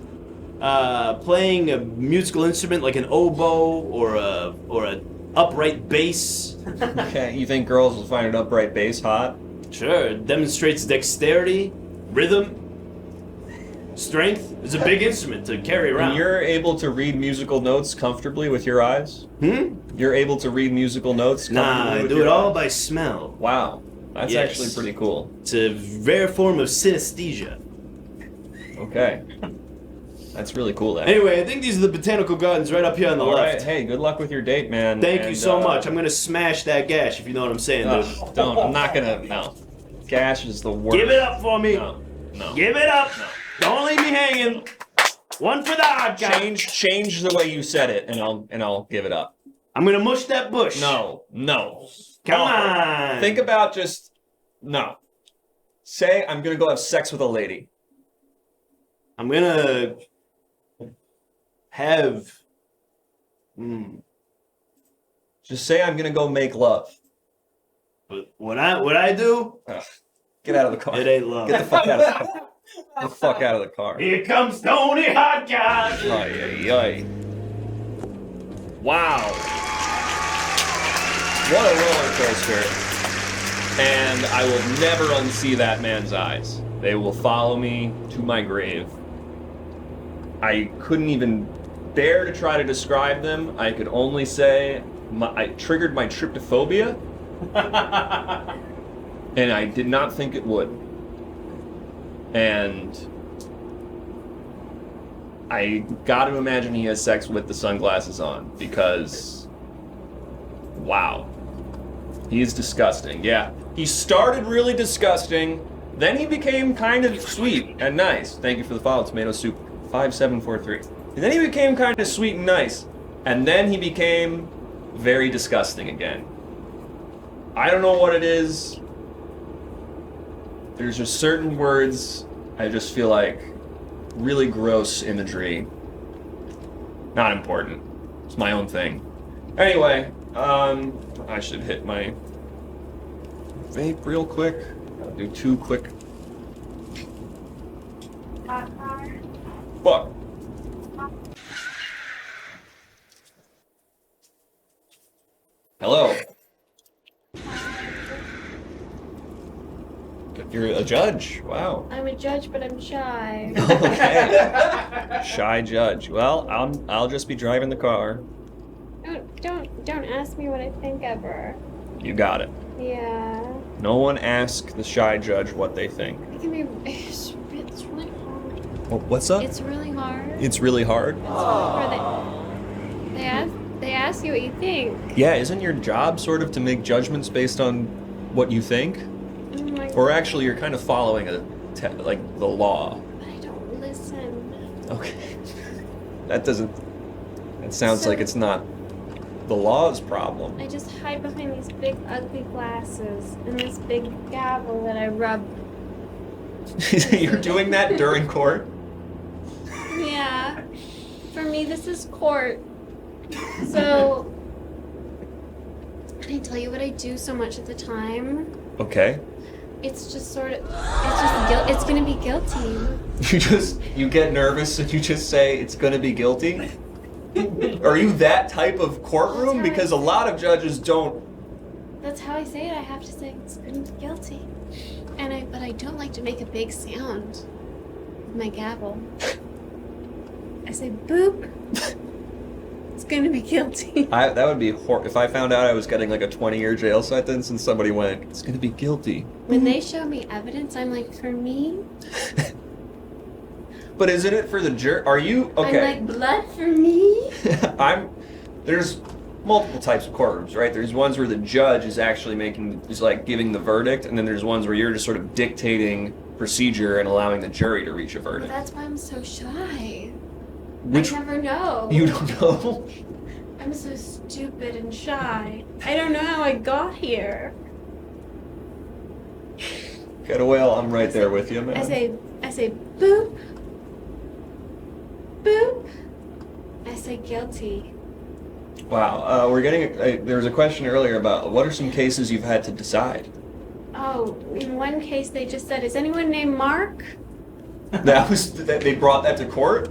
playing a musical instrument like an oboe or a upright bass. Okay, you think girls will find an upright bass hot? Sure, it demonstrates dexterity, rhythm, strength. It's a big instrument to carry around. And you're able to read musical notes comfortably with your eyes? You're able to read musical notes comfortably Nah, I with do your it all eyes? by smell. Wow, that's Yes. actually pretty cool. It's a rare form of synesthesia. Okay. That's really cool, then. Anyway, I think these are the botanical gardens right up here on the All left. right, hey, good luck with your date, man. Thank you And, so much. I'm gonna smash that gash if you know what I'm saying, dude. Don't. I'm not gonna. No. Gash is the worst. Give it up for me. No. No. Give it up. Don't leave me hanging. One for the hard guy. Change the way you said it, and I'll give it up. I'm gonna mush that bush. No. Come No. on. Think about just no. Say I'm gonna go have sex with a lady. I'm gonna have. Just say I'm gonna go make love. But what I do? Ugh. Get out of the car. It ain't love. Get the fuck out of the car. Get the fuck out of the car. Here comes Tony Hot Guy. Ay, ay, ay. Wow. What a roller coaster. And I will never unsee that man's eyes. They will follow me to my grave. I couldn't even bear to try to describe them. I could only say I triggered my tryptophobia. And I did not think it would. And I got to imagine he has sex with the sunglasses on because, wow, he is disgusting. Yeah, he started really disgusting, then he became kind of sweet and nice. Thank you for the follow, Tomato Soup 5743. And then he became kind of sweet and nice, and then he became very disgusting again. I don't know what it is. There's just certain words I just feel like really gross imagery. Not important. It's my own thing. Anyway, I should hit my vape real quick. I'll do 2 quick. Fuck. Hello. You're a judge. Wow. I'm a judge, but I'm shy. Okay. Shy judge. Well, I'll just be driving the car. Don't ask me what I think ever. You got it. Yeah. No one asks the shy judge what they think. It can be. It's really hard. What's up? It's really hard. It's really hard. It's really hard. They ask you what you think. Yeah, isn't your job sort of to make judgments based on what you think? Oh my God. Or actually, you're kind of following like the law. But I don't listen. Okay. That sounds like it's not the law's problem. I just hide behind these big ugly glasses and this big gavel that I rub. You're doing that during court? Yeah. For me, this is court. So, can I tell you what I do so much at the time? Okay. It's just sort of, it's gonna be guilty. You get nervous and you just say it's gonna be guilty? Are you that type of courtroom? Because a lot of judges don't. That's how I say it. I have to say it's gonna be guilty. But I don't like to make a big sound with my gavel. boop. It's gonna be guilty. That would be if I found out I was getting like a 20-year jail sentence and somebody went, it's gonna be guilty. When they show me evidence, I'm like, for me? But isn't it for the jury? Are you okay? I'm like, blood for me? There's multiple types of courtrooms, right? There's ones where the judge is actually giving the verdict, and then there's ones where you're just sort of dictating procedure and allowing the jury to reach a Well, verdict. that's why I'm so shy. Which I never know. you don't know? I'm so stupid and shy. I don't know how I got here. Get away, I'm right there with you, man. I say boop. Boop. I say guilty. Wow, we're getting. There was a question earlier about what are some cases you've had to decide. Oh, in one case they just said, "Is anyone named Mark?" They brought that to court,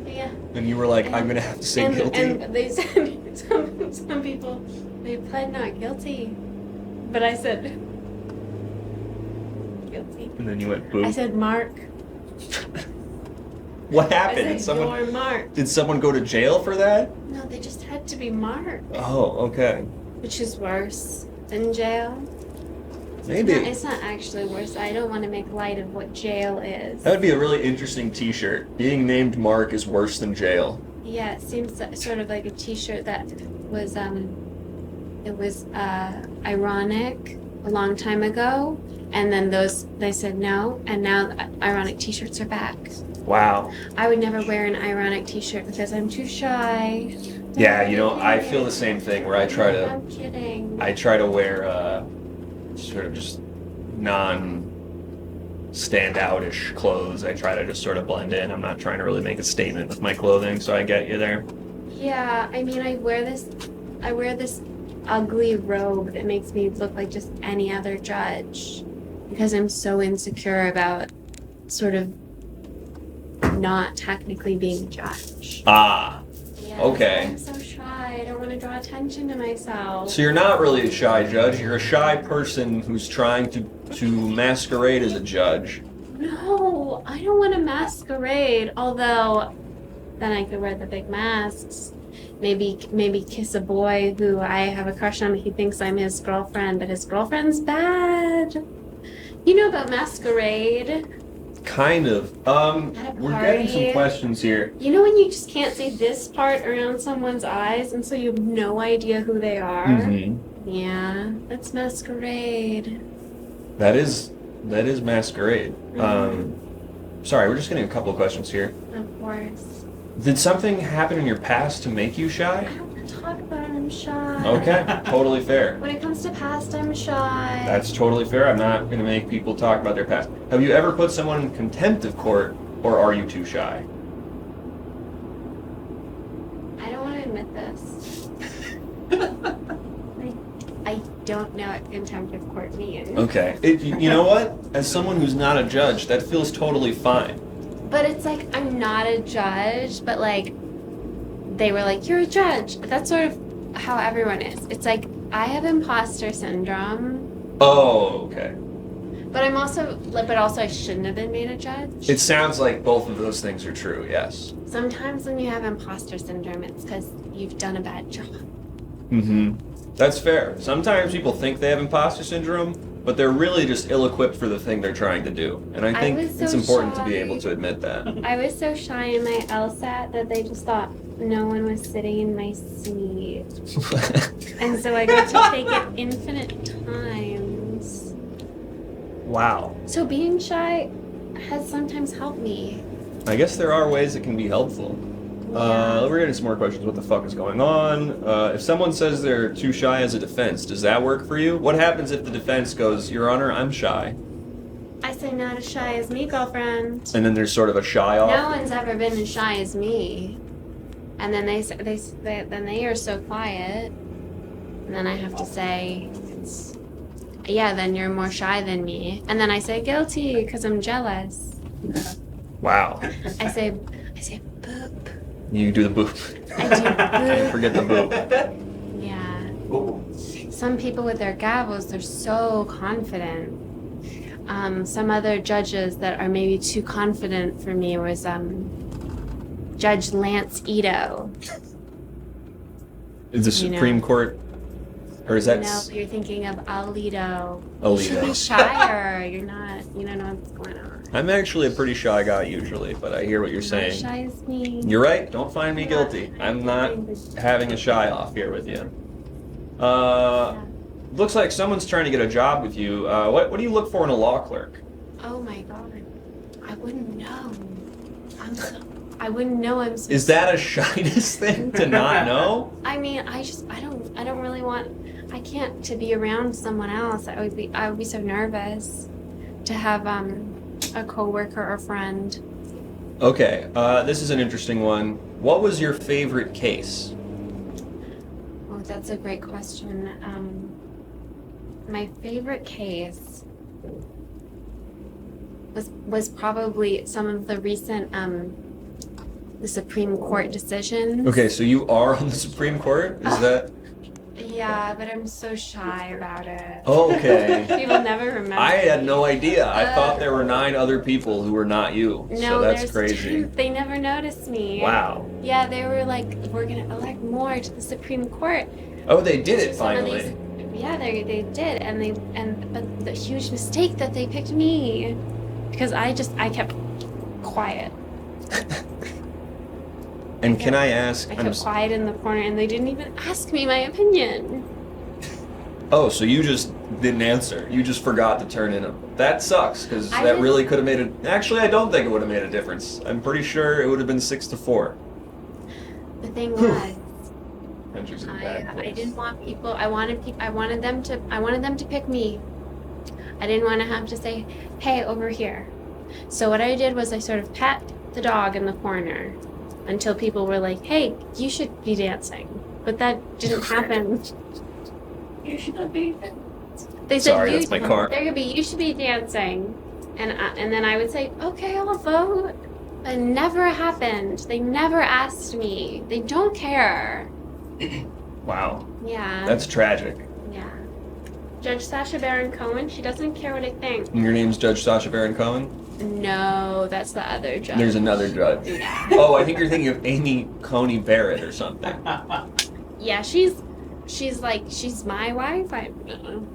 Yeah. and you were like, I'm gonna have to say guilty. And they said some people they pled not guilty, but I said guilty. And then you went boop. I said Mark. What I happened? said you're Mark. Did someone go to jail for that? No, they just had to be Mark, Oh, okay. which is worse than jail. Maybe. No, it's not actually worse. I don't want to make light of what jail is. That would be a really interesting t-shirt. Being named Mark is worse than jail. Yeah, it seems sort of like a T-shirt that was it was ironic a long time ago, and then they said no, and now ironic T-shirts are back. Wow. I would never wear an ironic T-shirt because I'm too shy. Yeah, I feel the same thing where I try to I'm kidding. wear sort of just non-standout-ish clothes. I try to just sort of blend in. I'm not trying to really make a statement with my clothing, so I get you there. Yeah, I mean, I wear this ugly robe that makes me look like just any other judge because I'm so insecure about sort of not technically being a judge. Ah, Yeah, okay. I'm so shy. I don't want to draw attention to myself. So you're not really a shy judge. You're a shy person who's trying to masquerade as a judge. No, I don't want to masquerade. Although, then I could wear the big masks. Maybe kiss a boy who I have a crush on. He thinks I'm his girlfriend, but his girlfriend's bad. You know about masquerade? Kind of. We're getting some party. questions here. You know when you just can't see this part around someone's eyes, and so you have no idea who they are? Mm-hmm. Yeah, that's masquerade. That is masquerade. Mhm. Sorry, we're just getting a couple of questions here. Of course. Did something happen in your past to make you shy? I don't want to talk about it. I'm shy. Okay, totally fair. When it comes to past, I'm shy. That's totally fair. I'm not going to make people talk about their past. Have you ever put someone in contempt of court, or are you too shy? I don't want to admit this. I don't know what contempt of court means. Okay. You know what? As someone who's not a judge, that feels totally fine. But it's like, I'm not a judge, but like, they were like, you're a judge. That's sort of how everyone is. It's like, I have imposter syndrome, Oh, okay. but also I shouldn't have been made a judge. It sounds like both of those things are true, yes. Sometimes when you have imposter syndrome, it's because you've done a bad job. Mm-hmm. That's fair. Sometimes people think they have imposter syndrome, but they're really just ill-equipped for the thing they're trying to do. And I think was so it's important to be shy. able to admit that. I was so shy in my LSAT that they just thought no one was sitting in my seat. And so I got to take it infinite times. Wow. So being shy has sometimes helped me. I guess there are ways it can be helpful. Yeah. We're getting some more questions. What the fuck is going on? If someone says they're too shy as a defense, does that work for you? What happens if the defense goes, Your Honor, I'm shy? I say not as shy as me, girlfriend. And then there's sort of a shy off? No one's ever been as shy as me. And then they are so quiet. And then I have to say, yeah, then you're more shy than me. And then I say guilty because I'm jealous. Wow. I say boop. You do the boop. I do boop. Forget the boop. Yeah. Some people with their gavels, they're so confident. Some other judges that are maybe too confident for me was Judge Lance Ito. Is the Supreme Court, or is that? No, you're thinking of Alito. Alito. You should be shyer. You're not. You don't know what's going on. I'm actually a pretty shy guy usually, but I hear what you're Not saying. as shy as me. You're right. Don't find me guilty. I'm not having a shy off here with you. Looks like someone's trying to get a job with you. What do you look for in a law clerk? Oh my god. I wouldn't know. I wouldn't know. I'm so Is that a shyness thing to not know? I mean, I don't really want. I can't to be around someone else. I would be so nervous to have a coworker or friend. Okay, this is an interesting one. What was your favorite case? Oh, that's a great question. My favorite case was probably some of the recent the Supreme Court decisions. Okay, so you are on the Supreme Court? Is that? Yeah, but I'm so shy about it. Okay. People never remember. I had no idea. I thought there were 9 other people who were not you. No, So that's there's crazy. 2. They never noticed me. Wow. Yeah, they were like, we're gonna elect more to the Supreme Court. Oh, they did it Some of finally. these- yeah, they did, but the huge mistake that they picked me, because I kept quiet. And can I ask? I kept quiet in the corner, and they didn't even ask me my opinion. Oh, so you just didn't answer. You just forgot to turn in a. That sucks, because I that didn't- really could have made a. Actually, I don't think it would have made a difference. I'm pretty sure it would have been 6-4. The thing was, Country's in a bad I place. didn't want people. I wanted them to pick me. I didn't want to have to say, "Hey, over here." So what I did was I sort of pat the dog in the corner until people were like, "Hey, you should be dancing," but that didn't happen. You should be. They said, Sorry, that's my car. You should be dancing, and then I would say, "Okay, I'll vote." But it never happened. They never asked me. They don't care. Wow, Yeah. that's tragic. Yeah. Judge Sacha Baron Cohen, she doesn't care what I think. And your name's Judge Sacha Baron Cohen? No, that's the other judge. There's another judge. Oh, I think you're thinking of Amy Coney Barrett or something. Yeah, she's my wife. I don't know.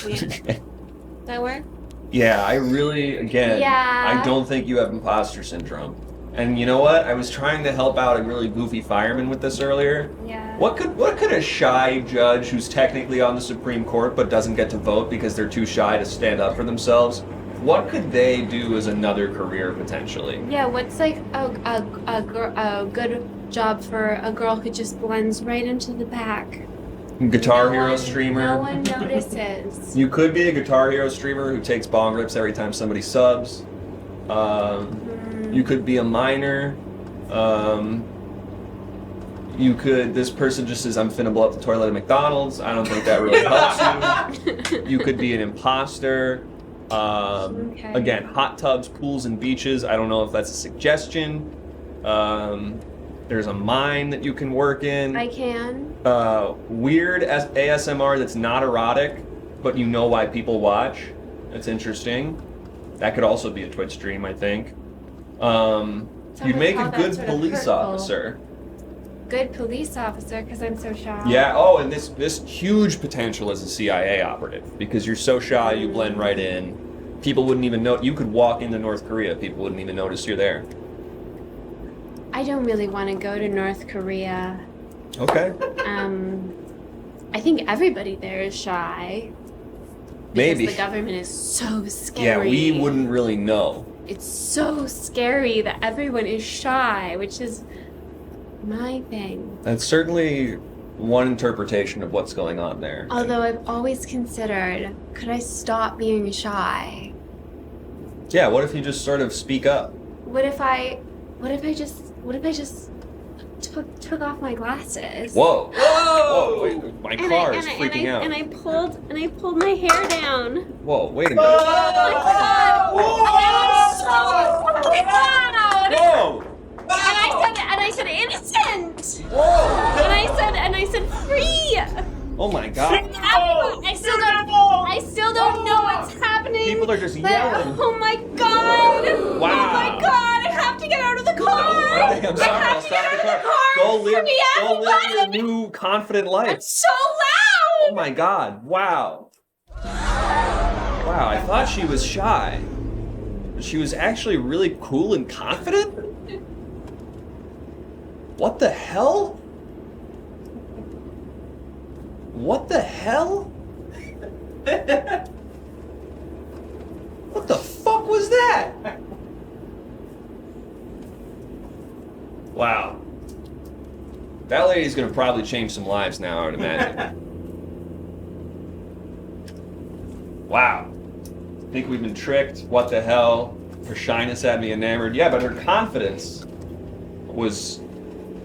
Yeah. Okay. Does that work? Yeah, I really, again, Yeah. I don't think you have imposter syndrome. And you know what? I was trying to help out a really goofy fireman with this earlier. Yeah. What could a shy judge who's technically on the Supreme Court but doesn't get to vote because they're too shy to stand up for themselves? What could they do as another career potentially? Yeah, what's like a good job for a girl who just blends right into the back? Guitar No Hero one- streamer. No one notices. You could be a Guitar Hero streamer who takes bong rips every time somebody subs. You could be a miner. You could. This person just says, "I'm finna blow up the toilet at McDonald's." I don't think that really helps you. You could be an imposter. Okay. Again, hot tubs, pools, and beaches. I don't know if that's a suggestion. There's a mine that you can work in. I can. Weird ASMR that's not erotic, but you know why people watch. That's interesting. That could also be a Twitch stream, I think. You'd make a call that good sort of police hurtful. officer. Good police officer, because I'm so shy. Yeah. Oh, and this huge potential as a CIA operative because you're so shy, you blend right in. People wouldn't even know. You could walk into North Korea, people wouldn't even notice you're there. I don't really want to go to North Korea. Okay. I think everybody there is shy. Because Maybe. the government is so Yeah, scary. we wouldn't really know. It's so scary that everyone is shy, which is my thing. That's certainly one interpretation of what's going on there. Although I've always considered, could I stop being shy? Yeah, what if you just sort of speak up? What if I just took off my glasses? Whoa! Whoa! Wait, my car is freaking out. And I pulled my hair down. Whoa! Wait a minute. Oh my god! And I was so proud. Whoa! And I said innocent. Whoa! And I said free. Oh my god! I still don't know what's happening. People are just but- yelling. Oh my god! Wow. Oh my god! I have to get out of the car. Daddy, I'm sorry. I'll stop the car. Go live your new confident life. It's so loud! Oh my God! Wow. Wow. I thought she was shy, but she was actually really cool and confident. What the hell? What the hell? What the fuck was that? Wow. That lady's gonna probably change some lives now, I would imagine. Wow. Think we've been tricked? What the hell? Her shyness had me enamored. Yeah, but her confidence was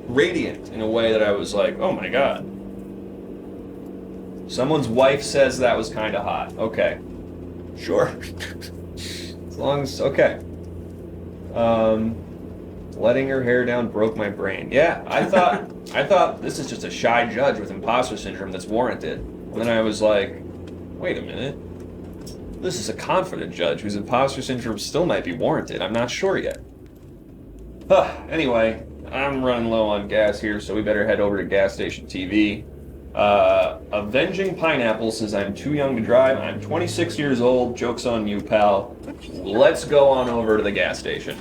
radiant in a way that I was like, oh my God. Someone's wife says that was kind of hot. Okay. Sure. As long as, okay. Letting her hair down broke my brain. Yeah, I thought this is just a shy judge with imposter syndrome that's warranted. And then I was like, wait a minute. This is a confident judge whose imposter syndrome still might be warranted. I'm not sure yet. Anyway, I'm running low on gas here, so we better head over to Gas Station TV. Avenging Pineapple says I'm too young to drive. I'm 26 years old. Joke's on you, pal. Let's go on over to the gas station.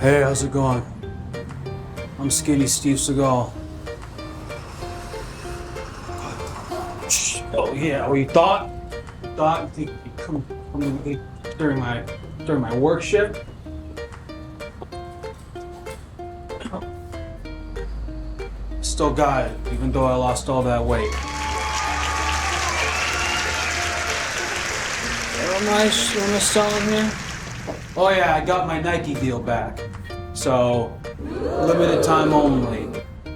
Hey, how's it going? I'm Skinny Steve Seagal. Oh yeah, well you thought you think you come during my work shift? Still got it, even though I lost all that weight. What am I selling here? Oh yeah, I got my Nike deal back. So, limited time only.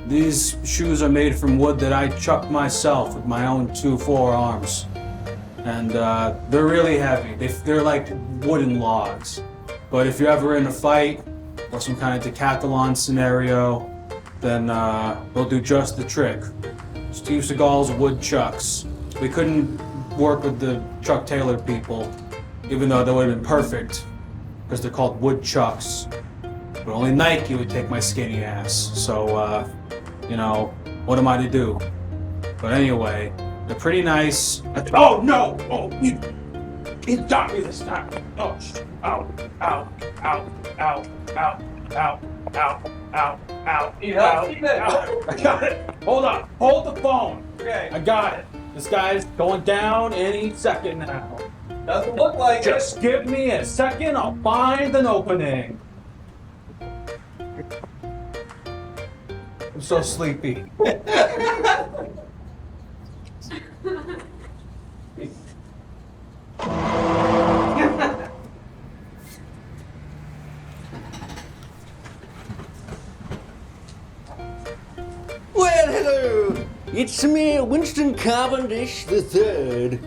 These shoes are made from wood that I chucked myself with my own 2 forearms. And they're really heavy. They're like wooden logs. But if you're ever in a fight or some kind of decathlon scenario, then they'll do just the trick. Steve Seagal's wood chucks. We couldn't work with the Chuck Taylor people, even though they would have been perfect, because they're called wood chucks. But only Nike would take my skinny ass. So, you know, what am I to do? But anyway, they're pretty nice. Oh no! Oh, he got me this time. Oh, ow, ow, ow, ow, ow, ow, ow, ow, ow. Need help? Keep it. I got it. Hold on. Hold the phone. Okay. I got it. This guy's going down any second now. Doesn't look like it. Just give me a second. I'll find an opening. I'm so sleepy. Well, hello. It's me, Winston Cavendish III,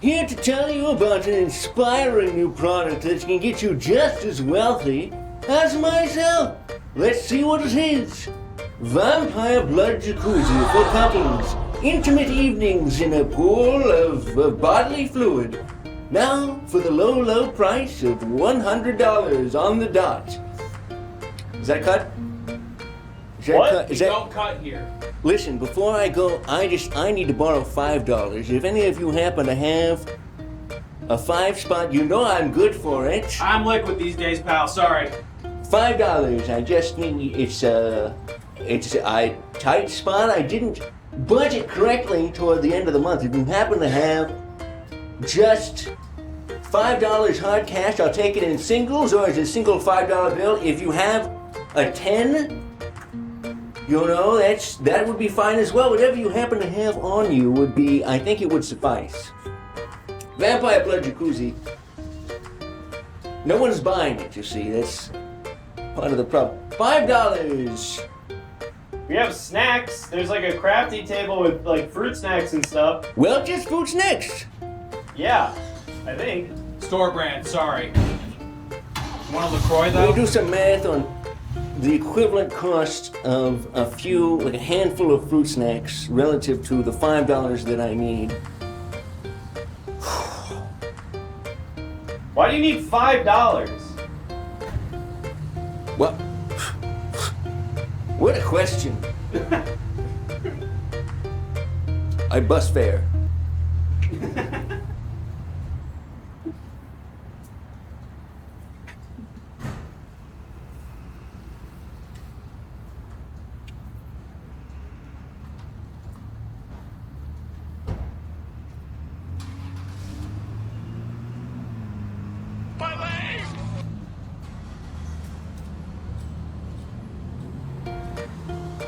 here to tell you about an inspiring new product that can get you just as wealthy as myself. Let's see what it is. Vampire blood jacuzzi for couples. Intimate evenings in a pool of bodily fluid. Now for the low, low price of $100 on the dot. Is that cut? Is that What? cut? You don't cut here. Listen, before I go, I need to borrow $5. If any of you happen to have a 5 spot, you know I'm good for it. I'm liquid these days, pal. Sorry. $5. I just need, it's a tight spot. I didn't budget correctly toward the end of the month. If you happen to have just $5 hard cash, I'll take it in singles or as a single $5 bill. If you have a 10, you know, that would be fine as well. Whatever you happen to have on you would be, I think it would suffice. Vampire Blood Jacuzzi. No one's buying it, you see. That's part of the problem. $5. We have snacks. There's like a crafty table with like fruit snacks and stuff. Well, just fruit snacks. Yeah, I think. Store brand, sorry. Want a LaCroix, though? We'll do some math on the equivalent cost of a handful of fruit snacks relative to the $5 that I need. Why do you need $5? What? What a question. I bus fare.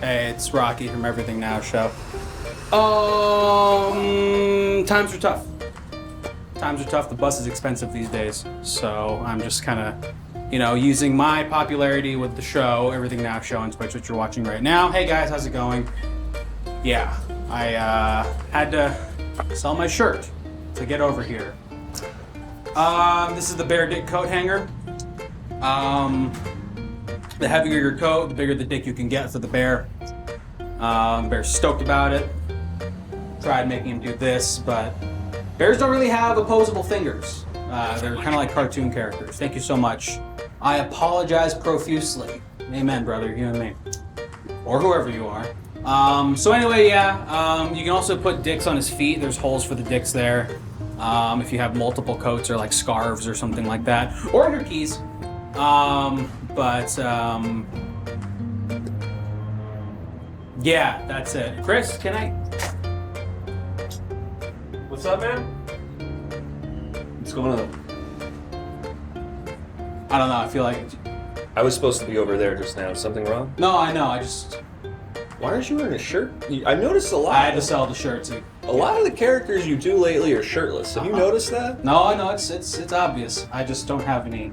Hey, it's Rocky from Everything Now Show. Times are tough. Times are tough. The bus is expensive these days. So I'm just kind of, using my popularity with the show, Everything Now Show on Twitch, which you're watching right now. Hey guys, how's it going? Yeah, I had to sell my shirt to get over here. This is the Bear Dick coat hanger. The heavier your coat, the bigger the dick you can get for the bear. Bear's stoked about it. Tried making him do this, but bears don't really have opposable fingers. They're kind of like cartoon characters. Thank you so much. I apologize profusely. Amen, brother, you and me. Or whoever you are. So anyway, yeah, you can also put dicks on his feet. There's holes for the dicks there. If you have multiple coats or like scarves or something like that. Or your keys. Yeah, that's it. Chris, can I? What's up, man? What's going on? I don't know, I feel like... I was supposed to be over there just now. Is something wrong? No, I know, I just... Why aren't you wearing a shirt? I noticed a lot. I had to sell the shirt too. A lot of the characters you do lately are shirtless. Have you noticed that? No, I know, it's obvious. I just don't have any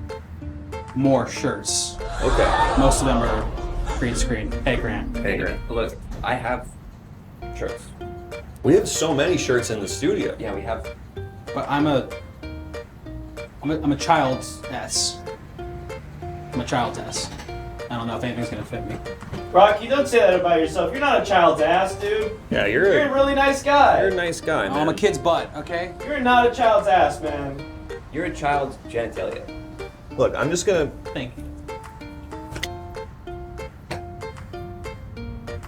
more shirts. Okay. Most of them are green screen. Hey, Grant. Hey, Grant. Look, I have shirts. We have so many shirts in the studio. Yeah, we have. But I'm a child's S. I'm a child's S. I don't know if anything's gonna fit me. Rocky, don't say that about yourself. You're not a child's ass, dude. Yeah, You're a really nice guy. You're a nice guy, man. I'm a kid's butt, okay? You're not a child's ass, man. You're a child's genitalia. Look, I'm just gonna. Thank you.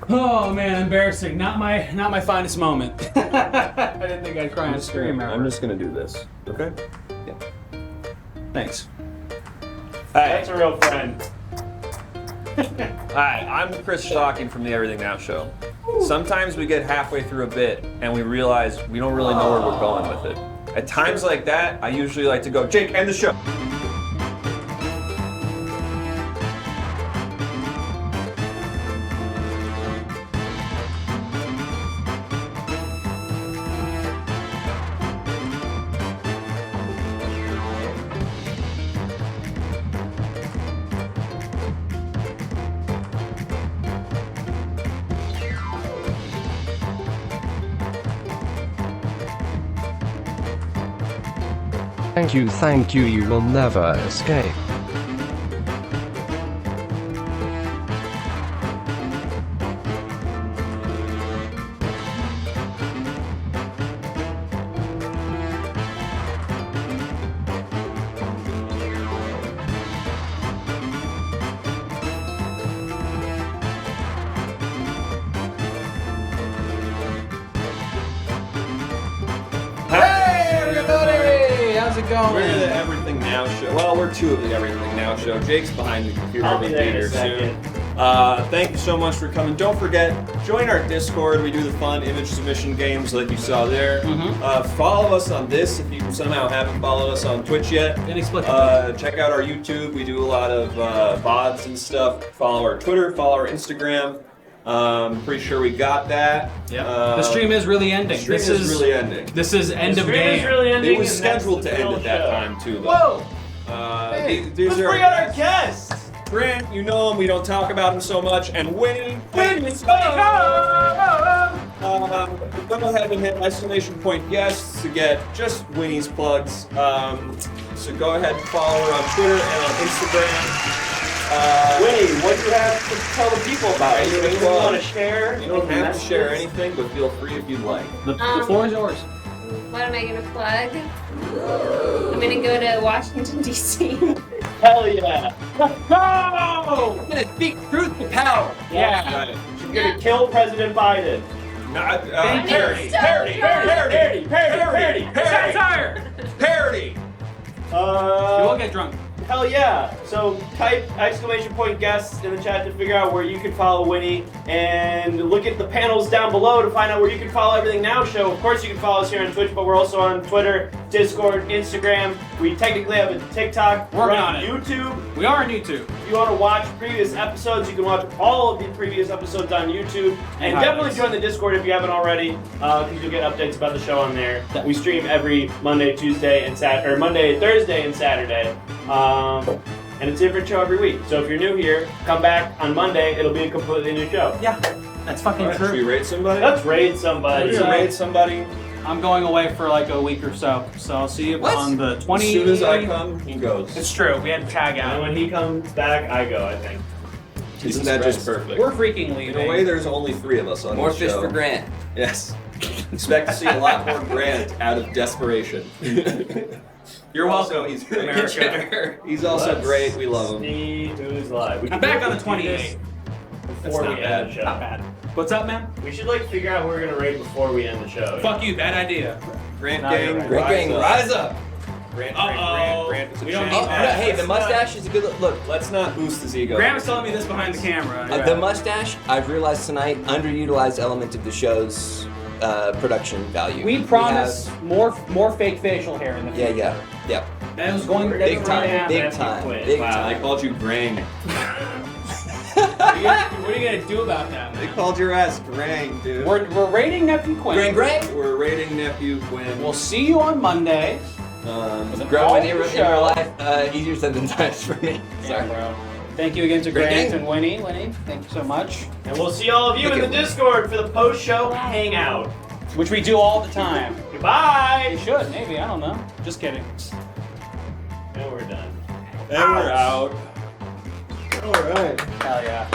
Oh man, embarrassing. Not my finest moment. I didn't think I'd cry and scream ever. I'm just gonna do this. Okay. Yeah. Thanks. That's a real friend. Hi, I'm Chris Stocking from the Everything Now Show. Sometimes we get halfway through a bit and we realize we don't really know where we're going with it. At times like that, I usually like to go, Jake, end the show. Thank you, you will never escape. how's it going? We're the Everything Now Show. Well, we're two of the Everything Now Show. Jake's behind the computer. I'll be He'll there in a here second. soon. Thank you so much for coming. Don't forget, join our Discord. We do the fun image submission games like you saw there. Follow us on this if you somehow haven't followed us on Twitch yet. Check out our YouTube. We do a lot of VODs and stuff. Follow our Twitter. Follow our Instagram. Pretty sure we got that. Yeah. The stream is really ending. Stream is really ending. This is end of Stream game. is really ending. It was and that's scheduled the to end real at that show. time too, though. Whoa! These Let's are bring out our guests. Grant, you know him. We don't talk about him so much. And Winnie Code. Go ahead and hit exclamation point yes to get just Winnie's plugs. So go ahead and follow her on Twitter and on Instagram. Winnie, what do you have to tell the people about? Anything you want to share? You don't have to share anything, but feel free if you'd like. The floor is yours. What am I gonna plug? I'm gonna go to Washington D.C. Hell yeah! I'm gonna speak truth to power. Yeah. She's gonna kill President Biden. Parody. Parody. You will get drunk. Hell yeah! So type exclamation point guests in the chat to figure out where you can follow Winnie, and look at the panels down below to find out where you can follow Everything Now Show. Of course you can follow us here on Twitch, but we're also on Twitter, Discord, Instagram. We technically have a TikTok. We're on YouTube. We are on YouTube. If you want to watch previous episodes, you can watch all of the previous episodes on YouTube. And definitely join the Discord if you haven't already, because you'll get updates about the show on there. We stream every Monday, Tuesday, and Monday, Thursday, and Saturday. And it's a different show every week. So if you're new here, come back on Monday. It'll be a completely new show. Yeah, that's fucking Should we true. rate somebody? Let's raid somebody. Let's rate somebody. I'm going away for like a week or so, so I'll see you on the 20th. As soon as I come, he goes. It's true. We had to tag And out. when he comes back, I go, I think. Isn't that just perfect? We're freaking leaving. In a way, there's only 3 of us on More this fish show. for Grant. Yes. Expect to see a lot more Grant out of desperation. You're welcome. Also, he's great. America. He's also Let's great. We love him. See who's live. We I'm can back do on the this 28th. Before That's we not end the bad. show. Not bad. What's up, man? We should figure out who we're gonna raid before we end the show. Fuck you. Bad idea. Grant No, Gang, you're right. Grant Gang, rise up. Grant, Uh-oh. Grant is a We don't champ. need Oh, no, hey, the mustache is a good look. Let's not boost his ego. Graham was telling me this behind the camera. The mustache, I've realized tonight, underutilized element of the show's production value. We promise more fake facial hair in the Yeah, future. yeah. That was going Big time, Yeah, big that's time, quit. big Wow, they time. called you Grang. What are you gonna do about that, They man? called your ass Grang, dude. We're rating Nephew Quinn. Grant, Grant. We're rating Nephew Quinn. We'll see you on Monday. Growing in real life, easier said than done for me. Sorry. Bro. Thank you again to Great Grant game. and Winnie. Winnie, thank you so much. And we'll see all of you in the Discord for the post-show hangout. Which we do all the time. Goodbye! We should, maybe. I don't know. Just kidding. And we're done. And we're out. All right. Hell yeah.